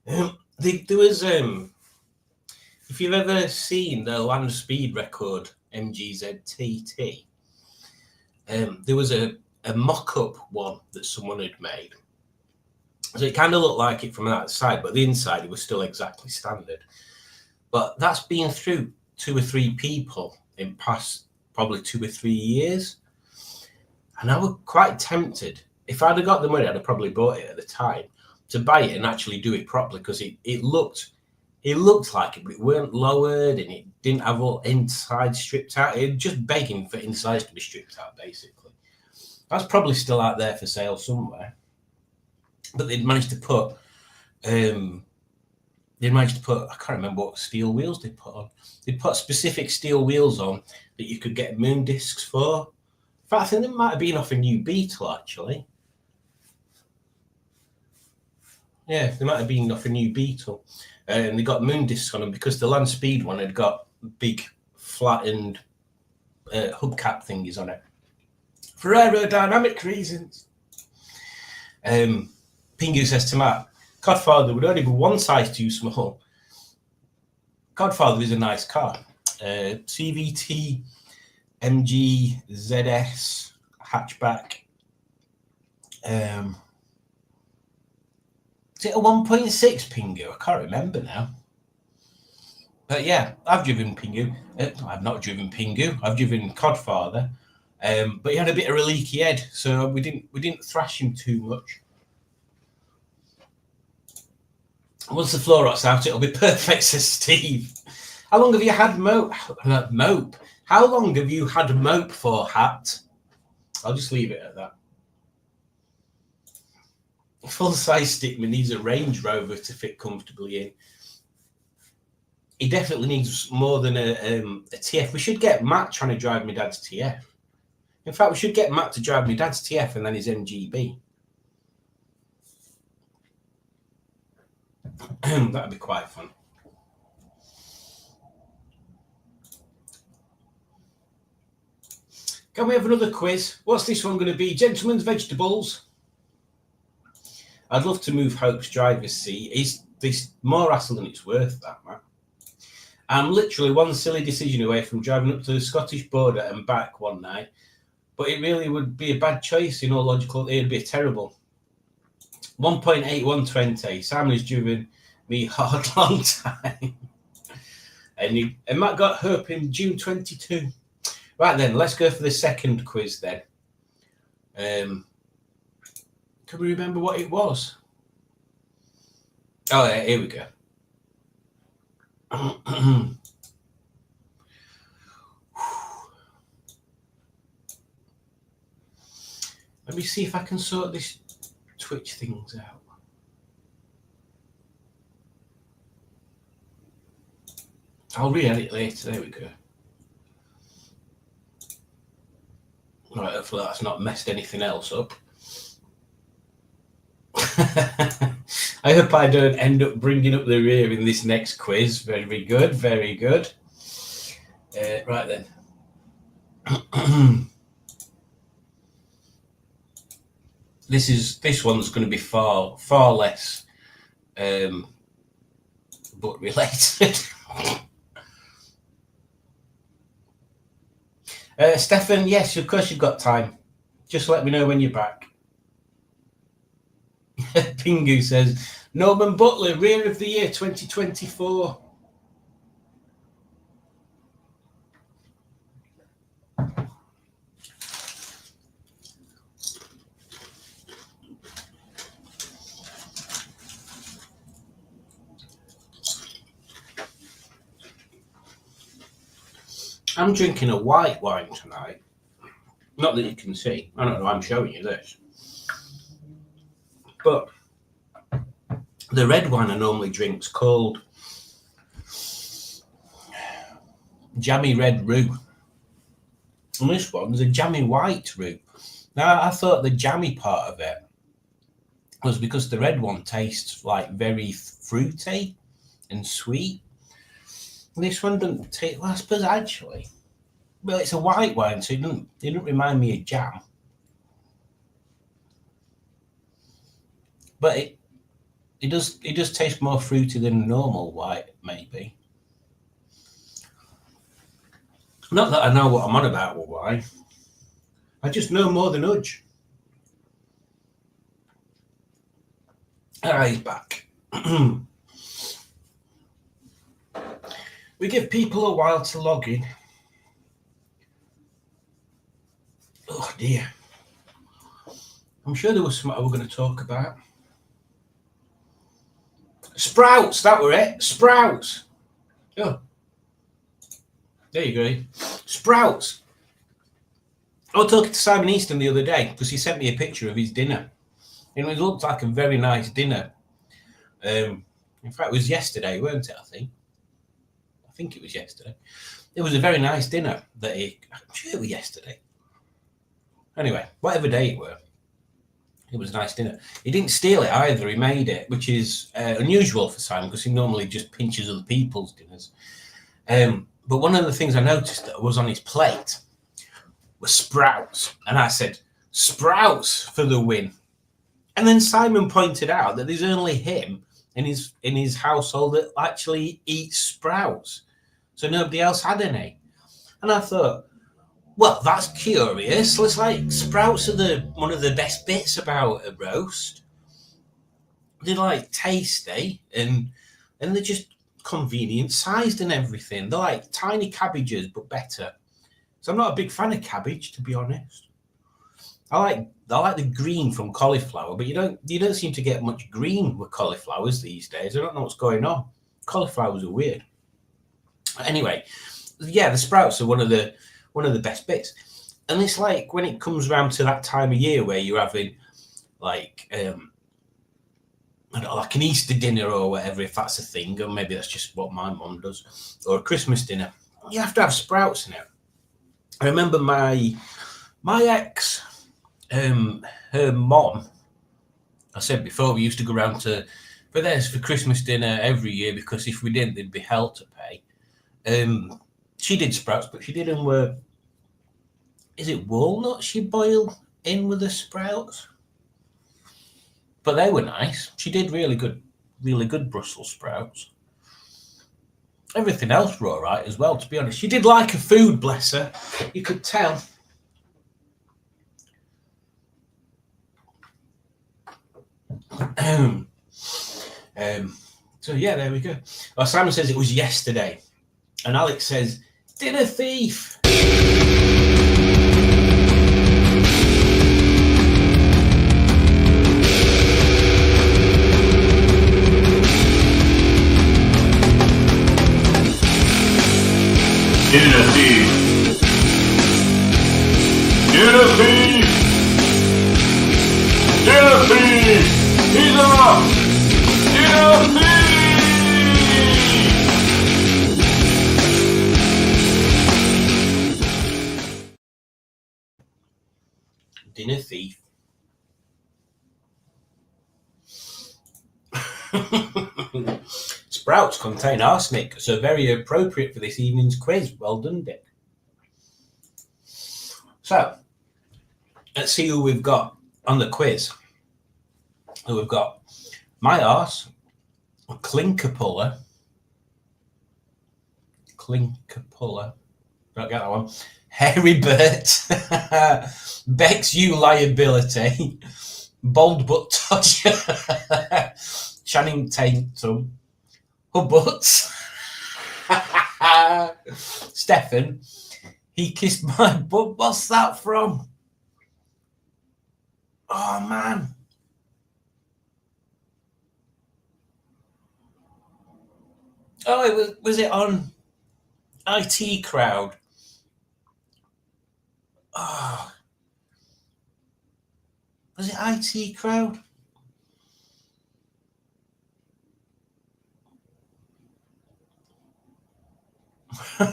There was, if you've ever seen the Land Speed Record MGZTT, there was a mock-up one that someone had made. So it kind of looked like it from the outside, but the inside it was still exactly standard. But that's been through 2 or 3 people in past probably 2 or 3 years. And I was quite tempted. If I'd have got the money, I'd have probably bought it at the time to buy it and actually do it properly, because it looked like it, but it weren't lowered and it didn't have all inside stripped out. It was just begging for insides to be stripped out, basically. That's probably still out there for sale somewhere. But they'd managed to put, I can't remember what steel wheels they put on. They put specific steel wheels on that you could get moon discs for. In fact, I think they might have been off a new Beetle, actually. Yeah, they might have been off a new Beetle. And they got moon discs on them because the Land Speed one had got big flattened hubcap thingies on it. For aerodynamic reasons. Pingu says to Matt, Codfather would only be one size too small. Codfather is a nice car. CVT MG ZS hatchback. Is it a 1.6 Pingu? I can't remember now. But yeah, I've driven Pingu. I've not driven Pingu. I've driven Codfather. But he had a bit of a leaky head, so we didn't thrash him too much. Once the floor rots out, it'll be perfect, says Steve. How long have you had mope? How long have you had mope for, Hat? I'll just leave it at that. Full-size Stickman needs a Range Rover to fit comfortably in. He definitely needs more than a TF. We should get Matt trying to drive my dad's TF. In fact, we should get Matt to drive my dad's TF and then his MGB. That'd be quite fun. Can we have another quiz? What's this one going to be? Gentlemen's vegetables. I'd love to move Hope's driver's seat. Is this more hassle than it's worth, that, man? I'm literally one silly decision away from driving up to the Scottish border and back one night, but it really would be a bad choice in all logical. It'd be terrible. 1.8120. Simon has driven me hard long time. And Matt got Hope in June 22. Right then, let's go for the second quiz then. Can we remember what it was? Oh, yeah, here we go. Let me see if I can sort this Twitch things out. I'll re-edit later. There we go. Right, hopefully that's not messed anything else up. I hope I don't end up bringing up the rear in this next quiz. Very good, very good. Right then. This one's going to be far less but related. Stefan, yes, of course you've got time. Just let me know when you're back. Pingu says, Norman Butler, Rear of the Year 2024. I'm drinking a white wine tonight. Not that you can see. I don't know, I'm showing you this. But the red wine I normally drink's called Jammy Red Roux. And this one's a Jammy White Roux. Now, I thought the jammy part of it was because the red one tastes like very fruity and sweet. This one doesn't taste, well, I suppose actually, well, it's a white wine, so it doesn't remind me of jam. But it does taste more fruity than normal white, maybe. Not that I know what I'm on about with wine. I just know more than Udge. He's back. We give people a while to log in. Oh dear. I'm sure there was something we're going to talk about. Sprouts, that were it. Sprouts. Oh. There you go. Sprouts. I was talking to Simon Easton the other day because he sent me a picture of his dinner. And it looked like a very nice dinner. In fact, it was yesterday, weren't it, I think it was yesterday. It was a very nice dinner that I'm sure it was yesterday. Anyway, whatever day it were, it was a nice dinner. He didn't steal it either, he made it, which is unusual for Simon because he normally just pinches other people's dinners. But one of the things I noticed that was on his plate was sprouts. And I said, sprouts for the win. And then Simon pointed out that there's only him in his household that actually eats sprouts. So nobody else had any. And I thought, well, that's curious. It's like sprouts are one of the best bits about a roast. They're like tasty and they're just convenient sized and everything. They're like tiny cabbages, but better. So I'm not a big fan of cabbage, to be honest. I like the green from cauliflower, but you don't seem to get much green with cauliflowers these days. I don't know what's going on. Cauliflowers are weird. Anyway, yeah, the sprouts are one of the best bits. And it's like when it comes around to that time of year where you're having like I don't know, like an Easter dinner or whatever, if that's a thing, or maybe that's just what my mum does, or a Christmas dinner. You have to have sprouts in it. I remember my ex, her mom, I said before, we used to go around to for theirs for Christmas dinner every year, because if we didn't, there'd be hell to pay. She did sprouts, but she did them with, is it walnuts she boiled in with the sprouts? But they were nice. She did really good Brussels sprouts. Everything else were all right as well, to be honest. She did like her food, bless her. You could tell. So yeah, there we go. Well, Simon says it was yesterday, and Alex says dinner thief. Dinner thief. Dinner thief. Dinner thief. He's up. Dinner thief. Dinner thief. Sprouts contain arsenic, so very appropriate for this evening's quiz. Well done, Dick. So, let's see who we've got on the quiz. So we've got my arse, Clinker Puller. Don't get that one. Hairy Bert, Bex You Liability, Bold Butt Dodger, Channing Tatum, Hubbuts, Stefan, He Kissed My Butt. What's that from? Oh man. Oh, was it on IT Crowd? Oh. Was it IT Crowd?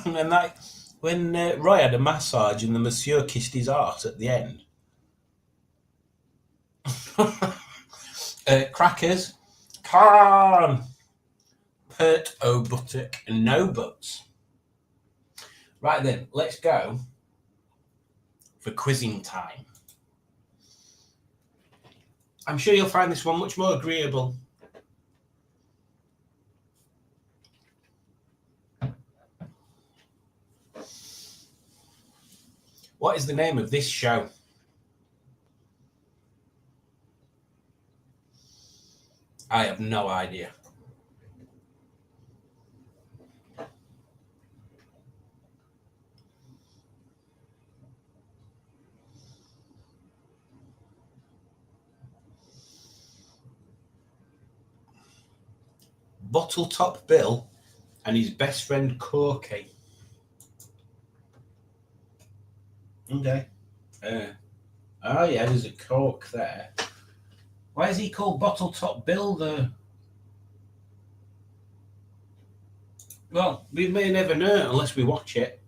And that when Roy had a massage and the monsieur kissed his arse at the end. Crackers, Khan, Pert O'Buttock, and No Butts. Right then, let's go for quizzing time. I'm sure you'll find this one much more agreeable. What is the name of this show? I have no idea. Bottle Top Bill and his best friend Corky. Okay. Oh yeah, there's a cork there. Why is he called Bottle Top Bill though? Well, we may never know unless we watch it.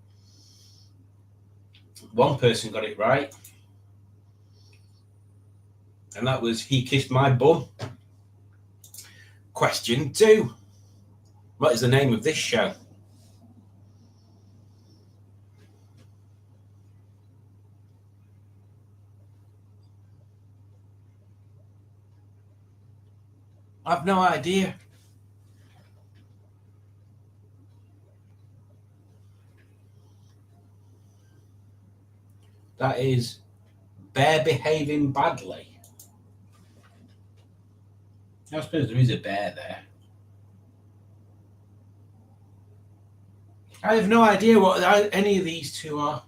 One person got it right. And that was He Kissed My Bum. Question 2. What is the name of this show? I've no idea. That is Bear Behaving Badly. I suppose there is a bear there. I have no idea what any of these two are.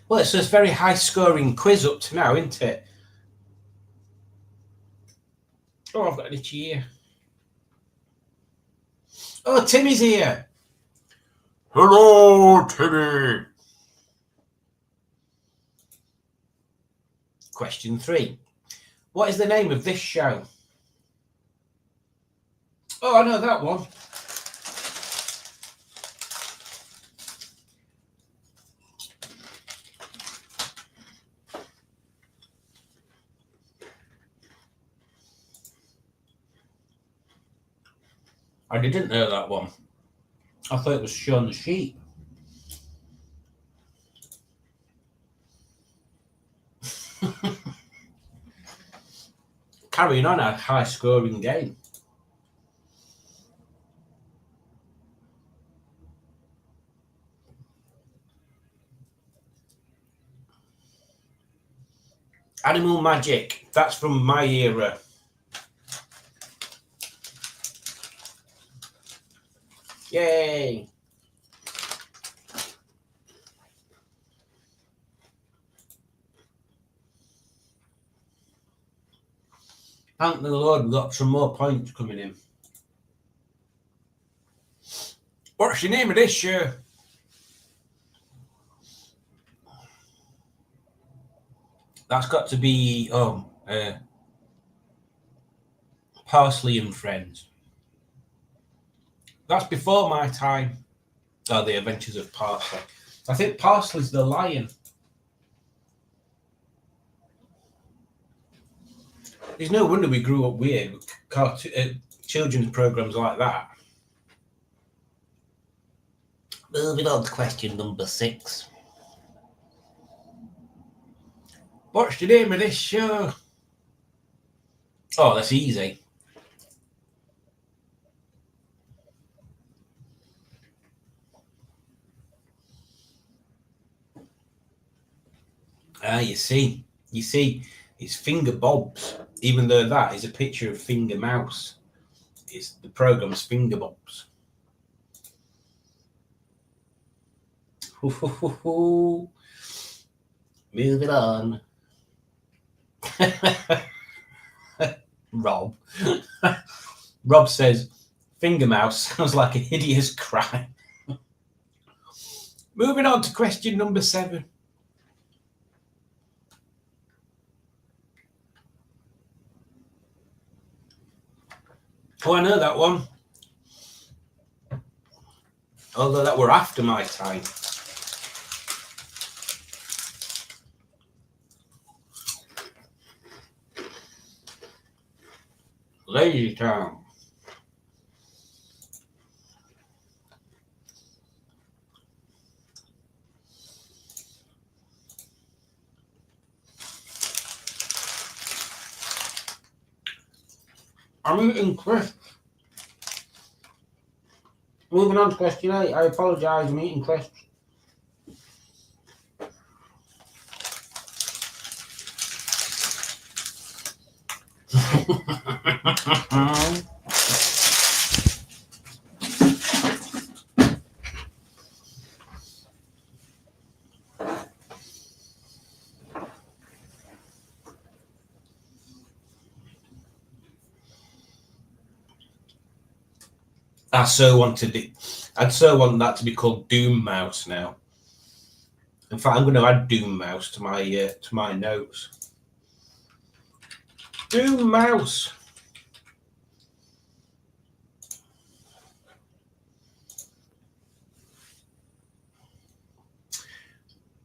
Well, it's a very high-scoring quiz up to now, isn't it? Oh, I've got an itchy ear. Oh, Timmy's here. Hello, Timmy. Question 3. What is the name of this show? Oh, I know that one. I didn't know that one. I thought it was Shaun the Sheep. Carrying on a high-scoring game. Animal Magic. That's from my era. Yay! Thank the Lord, we've got some more points coming in. What's the name of this show? That's got to be Parsley and Friends. That's before my time. Oh, The Adventures of Parsley. I think Parsley's the lion. There's no wonder we grew up weird with children's programs like that. Moving on to question number 6. What's the name of this show? Oh, that's easy. You see, it's Finger Bobs, even though that is a picture of Finger Mouse. It's the program's Finger Bobs. Moving on. Rob. Rob says, Finger Mouse sounds like a hideous crime. Moving on to question number 7. Oh, I know that one. Although that were after my time. Lazy Town. I'm eating crisps. Moving on to question 8. I apologise, I'm eating crisps. I'd so want that to be called Doom Mouse now. In fact, I'm going to add Doom Mouse to my notes. Doom Mouse.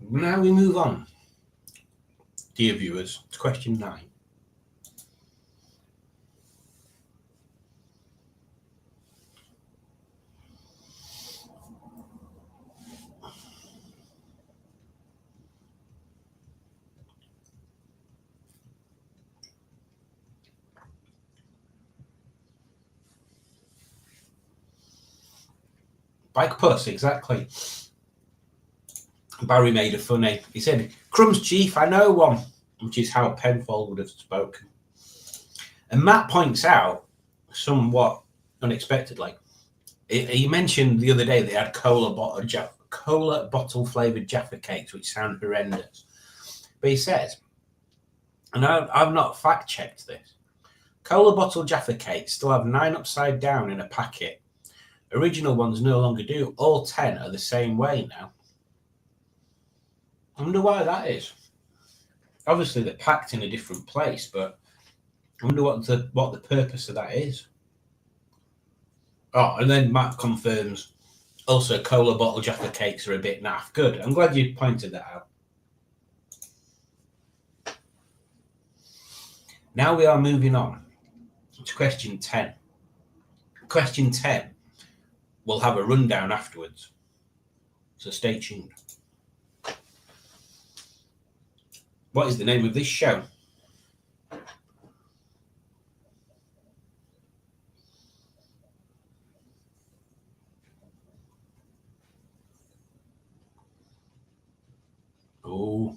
Now we move on, dear viewers, to question 9. Bike Puss, exactly. Barry made a funny. He said, "Crumbs, Chief, I know one," which is how Penfold would have spoken. And Matt points out, somewhat unexpectedly, he mentioned the other day they had cola bottle flavoured Jaffa cakes, which sound horrendous. But he says, and I've not fact checked this, cola bottle Jaffa cakes still have 9 upside down in a packet. Original ones no longer do. All 10 are the same way now. I wonder why that is. Obviously, they're packed in a different place, but I wonder what the purpose of that is. Oh, and then Matt confirms, also, cola bottle Jaffa cakes are a bit naff. Good. I'm glad you pointed that out. Now we are moving on to question 10. Question 10. We'll have a rundown afterwards. So stay tuned. What is the name of this show? Oh,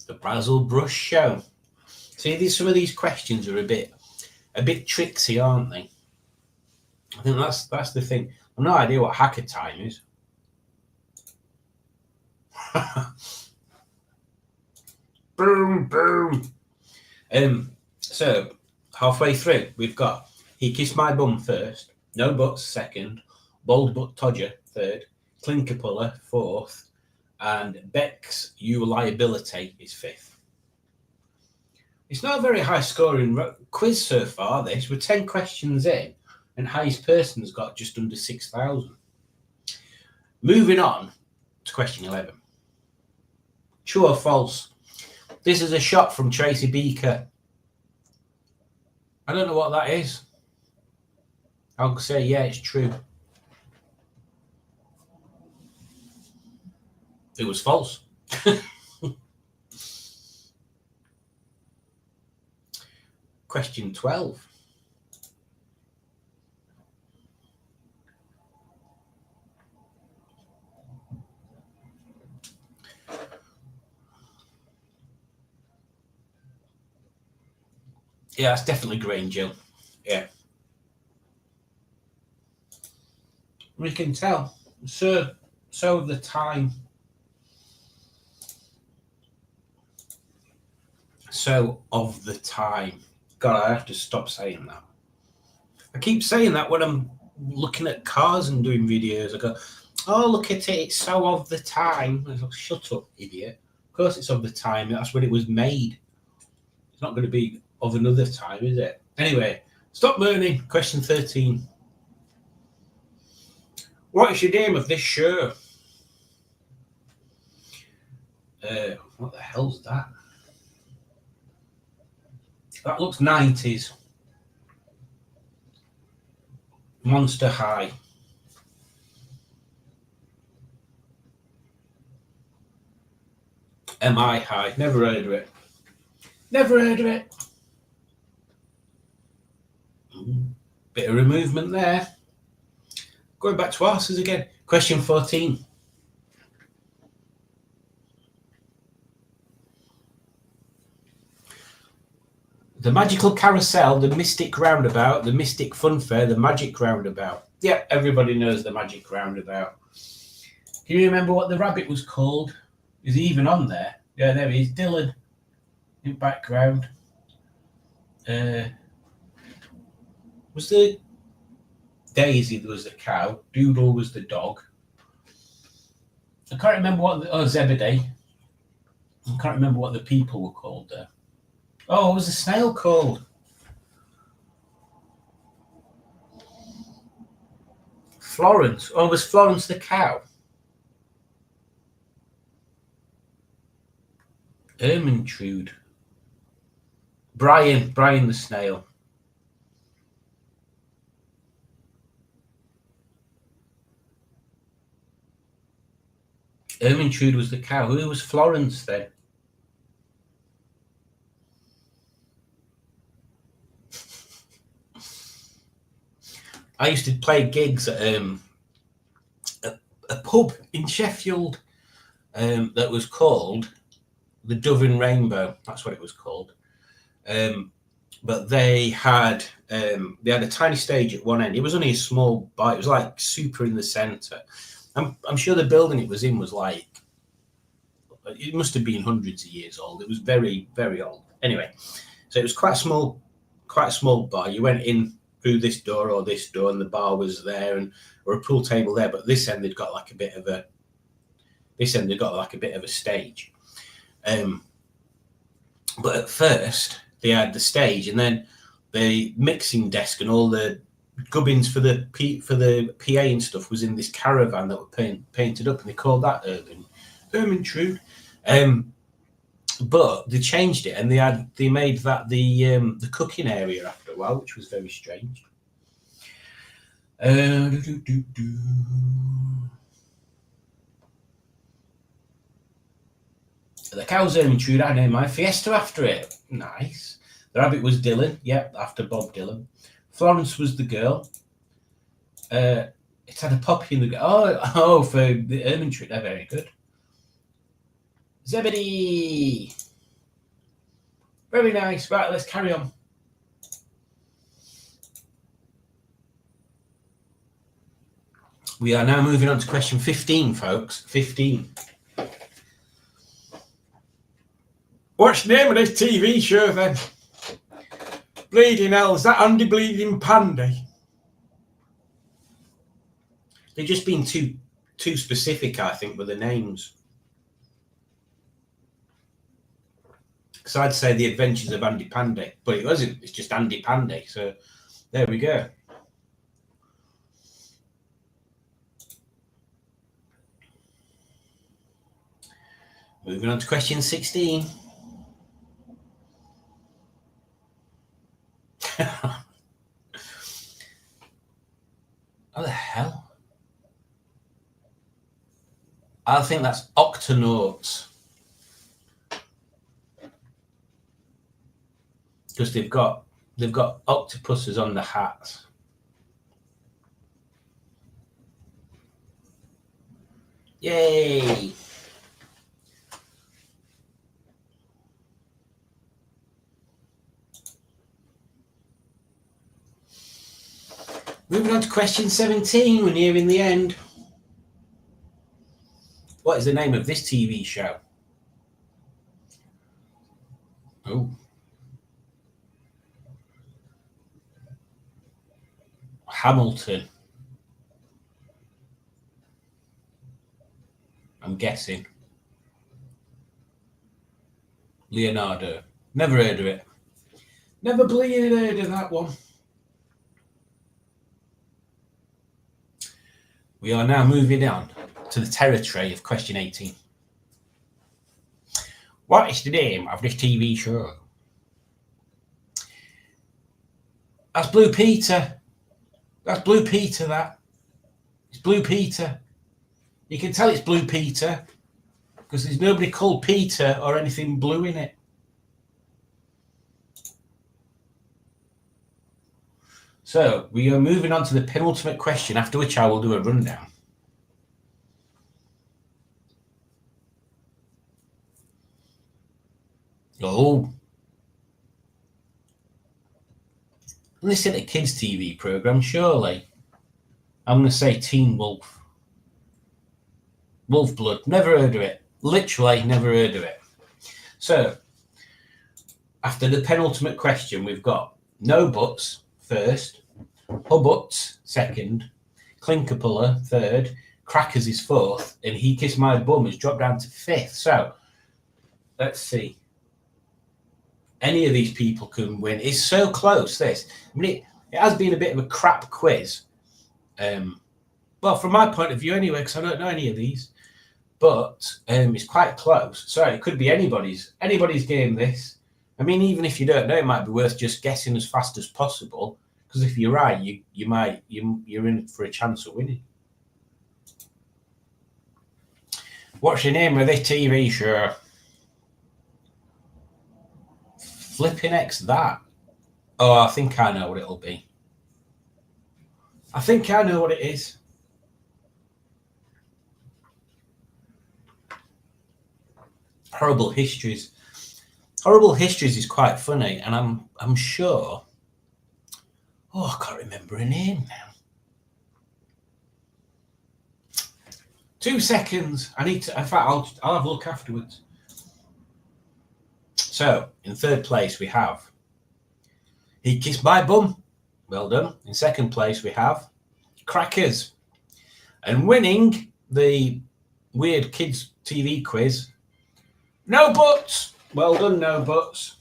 the Basil Brush Show. See, some of these questions are a bit tricksy, aren't they? I think that's the thing. I've no idea what hacker time is. Boom, boom. So halfway through, we've got He Kissed My Bum first, No Buts second, Bold Butt Todger third, Clinker Puller fourth, and Beck's You Liability is fifth. It's not a very high scoring quiz so far. This we're 10 questions in, and highest person's got just under 6,000. Moving on to question 11. True or false? This is a shot from Tracy Beaker. I don't know what that is. I'll say, yeah, it's true. It was false. Question 12. Yeah, it's definitely Grain Jill. Yeah. We can tell. So the time. So of the time. God, I have to stop saying that. I keep saying that when I'm looking at cars and doing videos. I go, oh, look at it. It's so of the time. I go, shut up, idiot. Of course it's of the time. That's when it was made. It's not going to be of another time, is it? Anyway, stop moaning. Question 13. What is your name of this show? What the hell's that? That looks 90s. Monster High. MI High. Never heard of it. Never heard of it. Bit of removement there. Going back to arses again. Question 14. The Magical Carousel, the Mystic Roundabout, the Mystic Funfair, the Magic Roundabout. Yeah, everybody knows the Magic Roundabout. Can you remember what the rabbit was called? Is he even on there? Yeah, there he is. Dylan in background. Was the Daisy was the cow, Doodle was the dog. I can't remember what Zebedee. I can't remember what the people were called there. Oh, what was the snail called? Florence. Oh, was Florence the cow? Ermintrude. Brian the snail. Ermintrude was the cow. Who was Florence then? I used to play gigs at a pub in Sheffield that was called the Dove and Rainbow. That's what it was called. But they had a tiny stage at one end. It was only a small bar. It was like super in the centre. I'm sure the building it was in was like, it must have been hundreds of years old. It was very, very old. Anyway, so it was quite a small bar. You went in through this door or this door, and the bar was there, and or a pool table there. But this end they'd got like a bit of a stage. But at first they had the stage, and then the mixing desk and all the gubbins for the PA and stuff was in this caravan that were painted up, and they called that Ermintrude. But they changed it, and they made that the cooking area after a while, which was very strange. The cow's Ermintrude, I named my Fiesta after it. Nice. The rabbit was Dylan, yep, after Bob Dylan. Florence was the girl. It had a poppy in the oh for the Ermintrude, they're very good. Zebedee. Very nice. Right, let's carry on. We are now moving on to question 15, folks. 15. What's the name of this TV show then? Bleeding hell, is that Andy Bleeding Pandy? They've just been too specific, I think, with the names. Because I'd say The Adventures of Andy Pandy, but it wasn't. It's just Andy Pandy. So there we go. Moving on to question 16. What the hell? I think that's Octonauts. Because they've got octopuses on the hats. Yay! Moving on to question 17, we're nearing the end. What is the name of this TV show? Oh. Hamilton. I'm guessing. Leonardo. Never heard of it. Never bleeding heard of that one. We are now moving on to the territory of question 18. What is the name of this TV show? That's Blue Peter. That's Blue Peter, that. It's Blue Peter. You can tell it's Blue Peter because there's nobody called Peter or anything blue in it. So we are moving on to the penultimate question, after which I will do a rundown. Oh. This isn't a kids' TV program, surely. I'm going to say Teen Wolf. Wolf Blood. Never heard of it. Literally never heard of it. So, after the penultimate question, we've got No Buts first, Hubbuts second, Clinkerpuller third, Crackers is fourth, and He Kissed My Bum has dropped down to fifth. So, let's see. Any of these people can win. It's so close, this. I mean, it has been a bit of a crap quiz. Well, from my point of view anyway, because I don't know any of these. But it's quite close. So it could be anybody's game, this. I mean, even if you don't know, it might be worth just guessing as fast as possible. Because if you're right, you're in for a chance of winning. What's the name of this TV show? Flipping X that. Oh, I think I know what it'll be. I think I know what it is. Horrible Histories. Horrible Histories is quite funny, and I'm sure. Oh, I can't remember her name now. 2 seconds. I need to. In fact, I'll have a look afterwards. So, in third place, we have He Kissed My Bum. Well done. In second place, we have Crackers. And winning the weird kids TV quiz, No Buts. Well done, No Buts.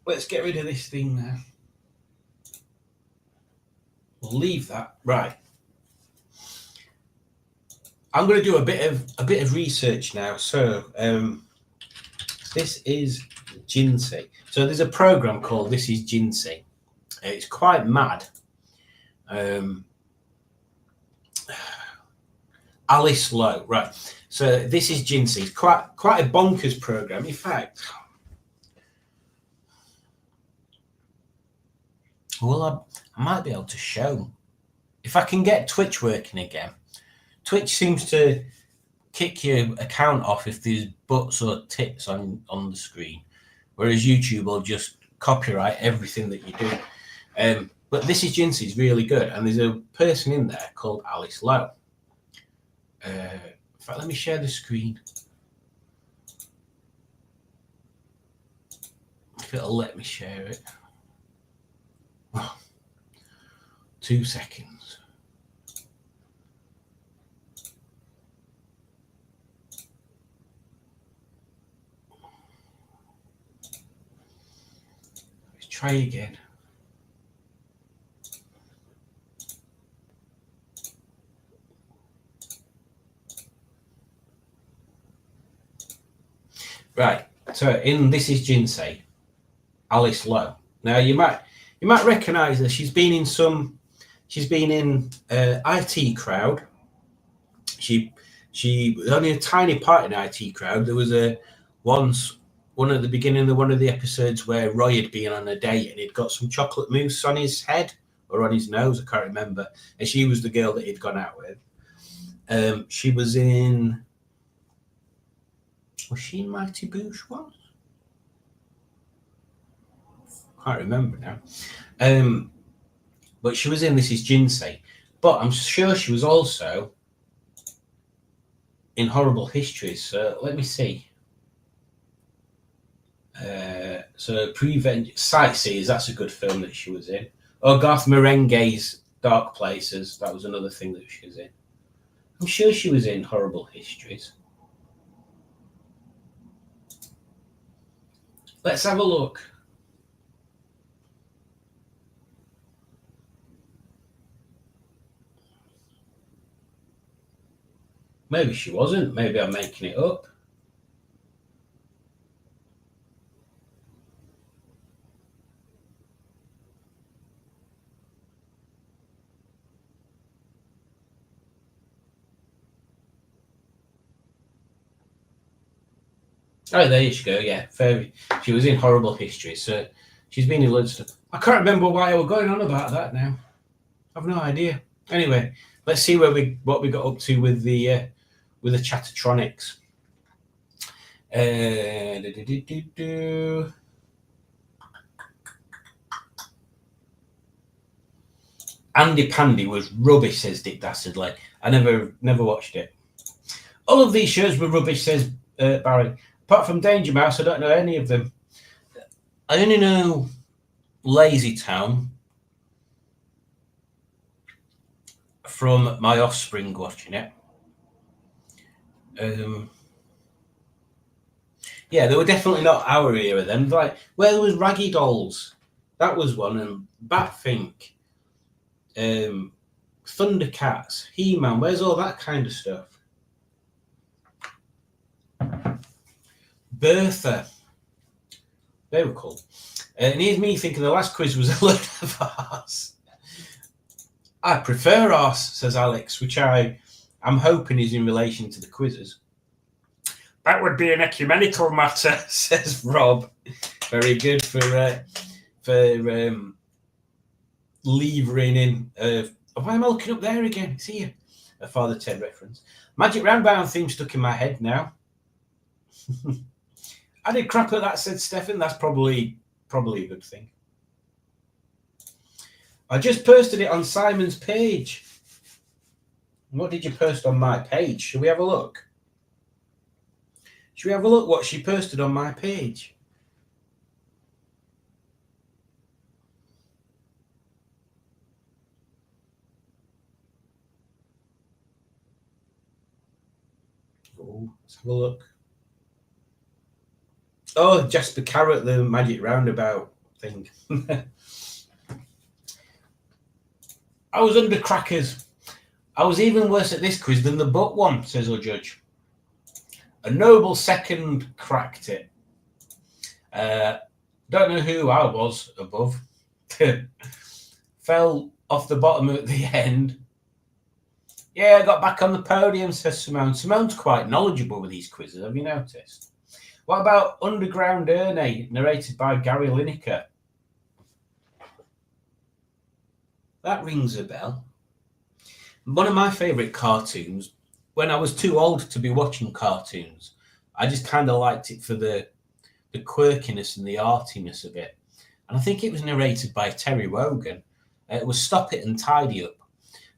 Let's get rid of this thing now. We'll leave that. Right. I'm going to do a bit of research now. So this is Jinsei. So there's a program called This Is Jinsei. It's quite mad. Alice Lowe, right? So This Is Jinsei. It's quite a bonkers program. In fact, well, I might be able to show if I can get Twitch working again. Twitch seems to kick your account off if there's butts or tits on the screen, whereas YouTube will just copyright everything that you do. But This Is Jinsei is really good, and there's a person in there called Alice Lowe. In fact, let me share the screen. If it'll let me share it. 2 seconds. Let's try again. Right. So in This Is Jinsei, Alice Lowe. Now you might recognise her. She's been in IT Crowd. She was only a tiny part in IT Crowd. There was one at the beginning of one of the episodes where Roy had been on a date and he'd got some chocolate mousse on his head or on his nose, I can't remember. And she was the girl that he'd gone out with. She was in. Was she in Mighty Bourgeois? Can't remember now. But she was in This Is Jinsei. But I'm sure she was also in Horrible Histories. So let me see. So Prevent Sightseers, that's a good film that she was in. Oh, Garth Marenghi's Dark Places, that was another thing that she was in. I'm sure she was in Horrible Histories. Let's have a look. Maybe she wasn't. Maybe I'm making it up. Oh, there you go. Yeah, she was in Horrible History, so she's been in loads of stuff. I can't remember why I was going on about that now. I've no idea. Anyway, let's see what we got up to with the Chattertronics. Andy Pandy was rubbish, says Dick Dastardly. I never watched it. All of these shows were rubbish, says Barry. Apart from Danger Mouse, I don't know any of them. I only know Lazy Town from my offspring watching it. Yeah, they were definitely not our era then. Like, where there was Raggy Dolls, that was one, and Batfink, Thundercats, He-Man, where's all that kind of stuff? Bertha, they were cool. And here's me thinking the last quiz was a load of arse. I prefer arse, says Alex, which I'm hoping is in relation to the quizzes. That would be an ecumenical matter, says Rob. Very good for levering in. Why am I looking up there again? It's here. A Father Ted reference. Magic Roundabout theme stuck in my head now. I did crap at that, said Stefan. That's probably a good thing. I just posted it on Simon's page. What did you post on my page? Should we have a look? Should we have a look what she posted on my page? Oh, let's have a look. Oh, Jasper Carrot, the Magic Roundabout thing. I was under crackers. I was even worse at this quiz than the butt one, says our judge. A noble second cracked it. Don't know who I was above. Fell off the bottom at the end. Yeah, I got back on the podium, says Simone. Simone's quite knowledgeable with these quizzes, have you noticed? What about Underground Ernie, narrated by Gary Lineker? That rings a bell. One of my favourite cartoons, when I was too old to be watching cartoons, I just kind of liked it for the quirkiness and the artiness of it. And I think it was narrated by Terry Wogan. It was Stop It and Tidy Up.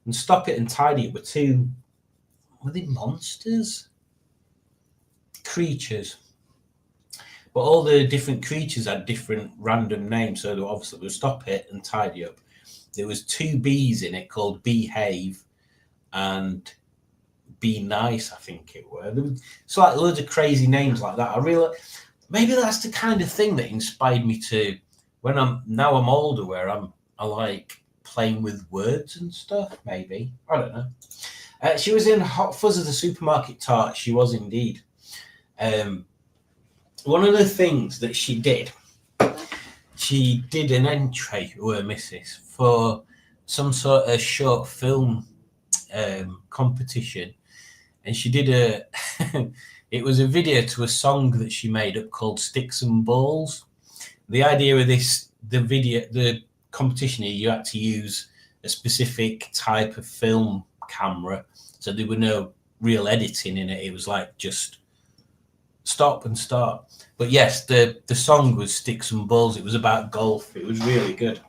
And Stop It and Tidy Up were they monsters? Creatures. But all the different creatures had different random names. So obviously there was Stop It and Tidy Up. There was 2 B's in it called Behave and Be Nice, I think it were. There was like loads of crazy names like that. Maybe that's the kind of thing that inspired me to, when I'm older, where I like playing with words and stuff. Maybe, I don't know. She was in Hot Fuzz of the Supermarket Tart. She was indeed. One of the things that she did an entry, or missus, for some sort of short film competition, and she did it was a video to a song that she made up called Sticks and Balls. The idea of the competition here, you had to use a specific type of film camera, so there were no real editing in it. It was like just stop and start. But yes, the song was Sticks and Balls. It was about golf. It was really good.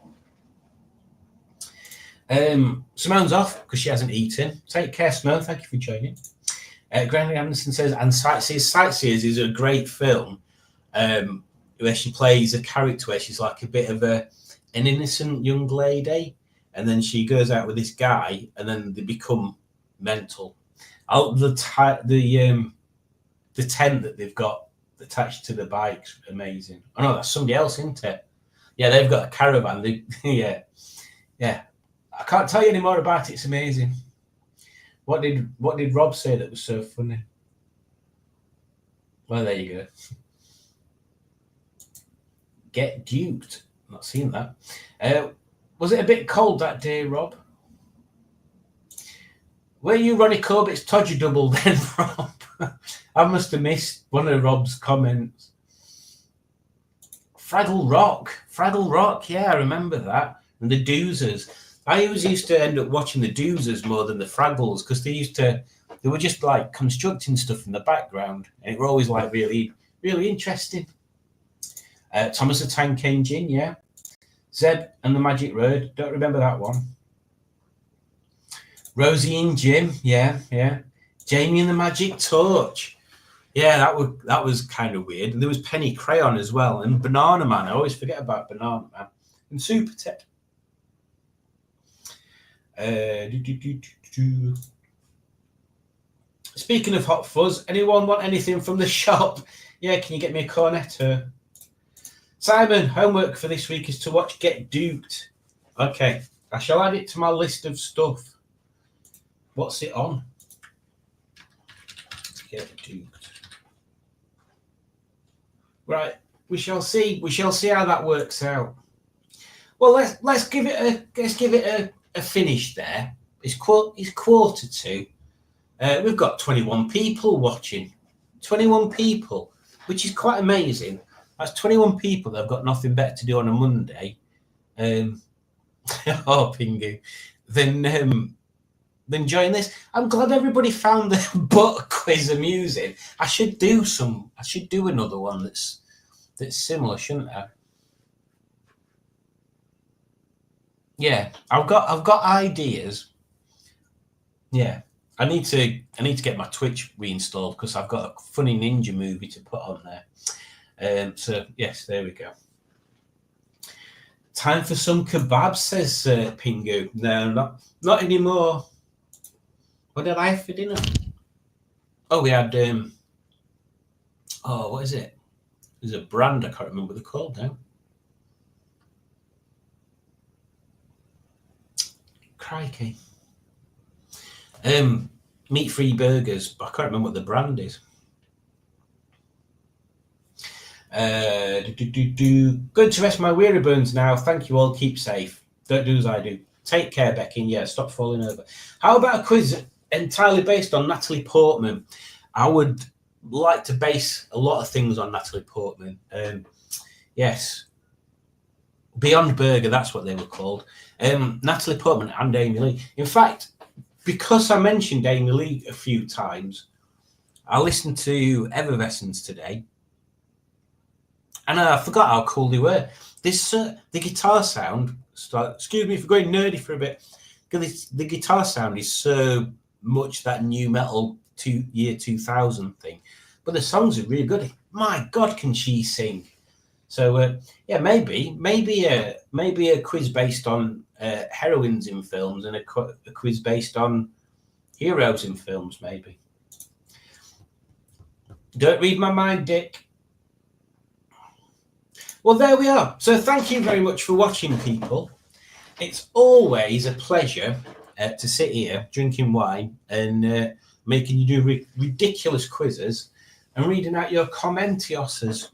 Simone's off because she hasn't eaten. Take care, Simone. Thank you for joining. Granny Anderson says, and Sightseers. Sightseers is a great film where she plays a character where she's like a bit of an innocent young lady, and then she goes out with this guy, and then they become mental. The tent that they've got attached to the bike's amazing. Oh no, that's somebody else, isn't it? Yeah, they've got a caravan. Yeah. I can't tell you any more about it. It's amazing. What did Rob say that was so funny? Well, there you go. Get duped. Not seen that. Was it a bit cold that day, Rob? Were you Ronnie Corbett's Todger double then, Rob? I must have missed one of Rob's comments. Fraggle Rock, yeah, I remember that. And the Doozers. I always used to end up watching the Doozers more than the Fraggles, because they were just like constructing stuff in the background, and it were always like really, really interesting. Thomas the Tank Engine, yeah. Zeb and the Magic Road, don't remember that one. Rosie and Jim, yeah. Jamie and the Magic Torch, yeah, that was kind of weird. And there was Penny Crayon as well, and Banana Man. I always forget about Banana Man. And Super Ted. Speaking of Hot Fuzz, anyone want anything from the shop? Yeah, can you get me a cornetto? Simon, homework for this week is to watch Get Duped. Okay, I shall add it to my list of stuff. What's it on? Get Duped. Right, we shall see. We shall see how that works out. Well, let's give it a finish there. It's 1:45. We've got 21 people watching. 21 people, which is quite amazing. That's 21 people that have got nothing better to do on a Monday. Oh, Pingu. Then join this. I'm glad everybody found the butt quiz amusing. I should do another one that's similar, shouldn't I? Yeah, I've got ideas. Yeah, I need to get my Twitch reinstalled because I've got a funny ninja movie to put on there. So yes, there we go. Time for some kebabs, says Pingu. No, not anymore. What did I have for dinner? Oh, we had what is it? There's a brand, I can't remember what they're called now. Crikey. Meat-free burgers, but I can't remember what the brand is. Going to rest my weary bones now. Thank you all. Keep safe. Don't do as I do. Take care, Becky. Yeah, stop falling over. How about a quiz entirely based on Natalie Portman? I would like to base a lot of things on Natalie Portman. Yes. Beyond Burger, that's what they were called. Natalie Portman and Amy Lee. In fact, because I mentioned Amy Lee a few times, I listened to Evanescence today, and I forgot how cool they were. This the guitar sound. Excuse me for going nerdy for a bit. The guitar sound is so much that new metal year 2000 thing, but the songs are really good. My God, can she sing? So yeah, maybe a quiz based on heroines in films and a quiz based on heroes in films. Maybe. Don't read my mind, Dick. Well, there we are. So thank you very much for watching, people. It's always a pleasure to sit here drinking wine and making you do ridiculous quizzes and reading out your commentarios.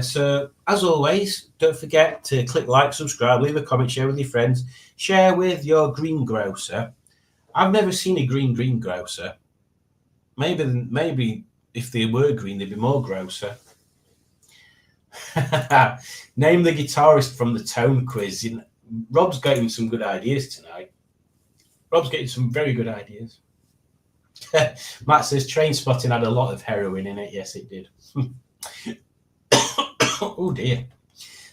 So, as always, don't forget to click like, subscribe, leave a comment, share with your friends, share with your greengrocer. I've never seen a greengrocer. Maybe if they were green, they'd be more grosser. Name the guitarist from the Tone quiz. Rob's getting some good ideas tonight. Rob's getting some very good ideas. Matt says Trainspotting had a lot of heroin in it. Yes, it did. Oh dear.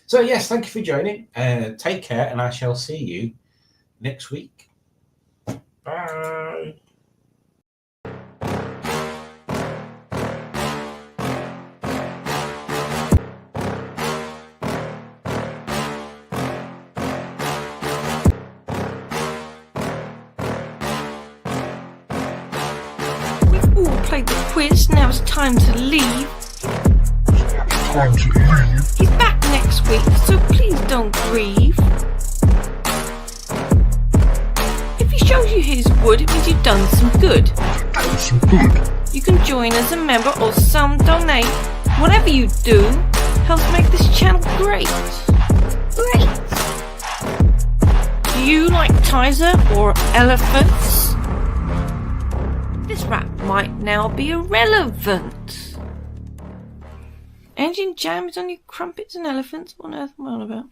So yes, thank you for joining. Take care, and I shall see you next week. Bye. We've all played the quiz, now it's time to leave. He's back next week, so please don't grieve. If he shows you his wood, it means you've done some good. You can join as a member or some donate. Whatever you do helps make this channel great. Great. Do you like Tizer or elephants? This rap might now be irrelevant. Engine jams on your crumpets and elephants? What on earth am I on about?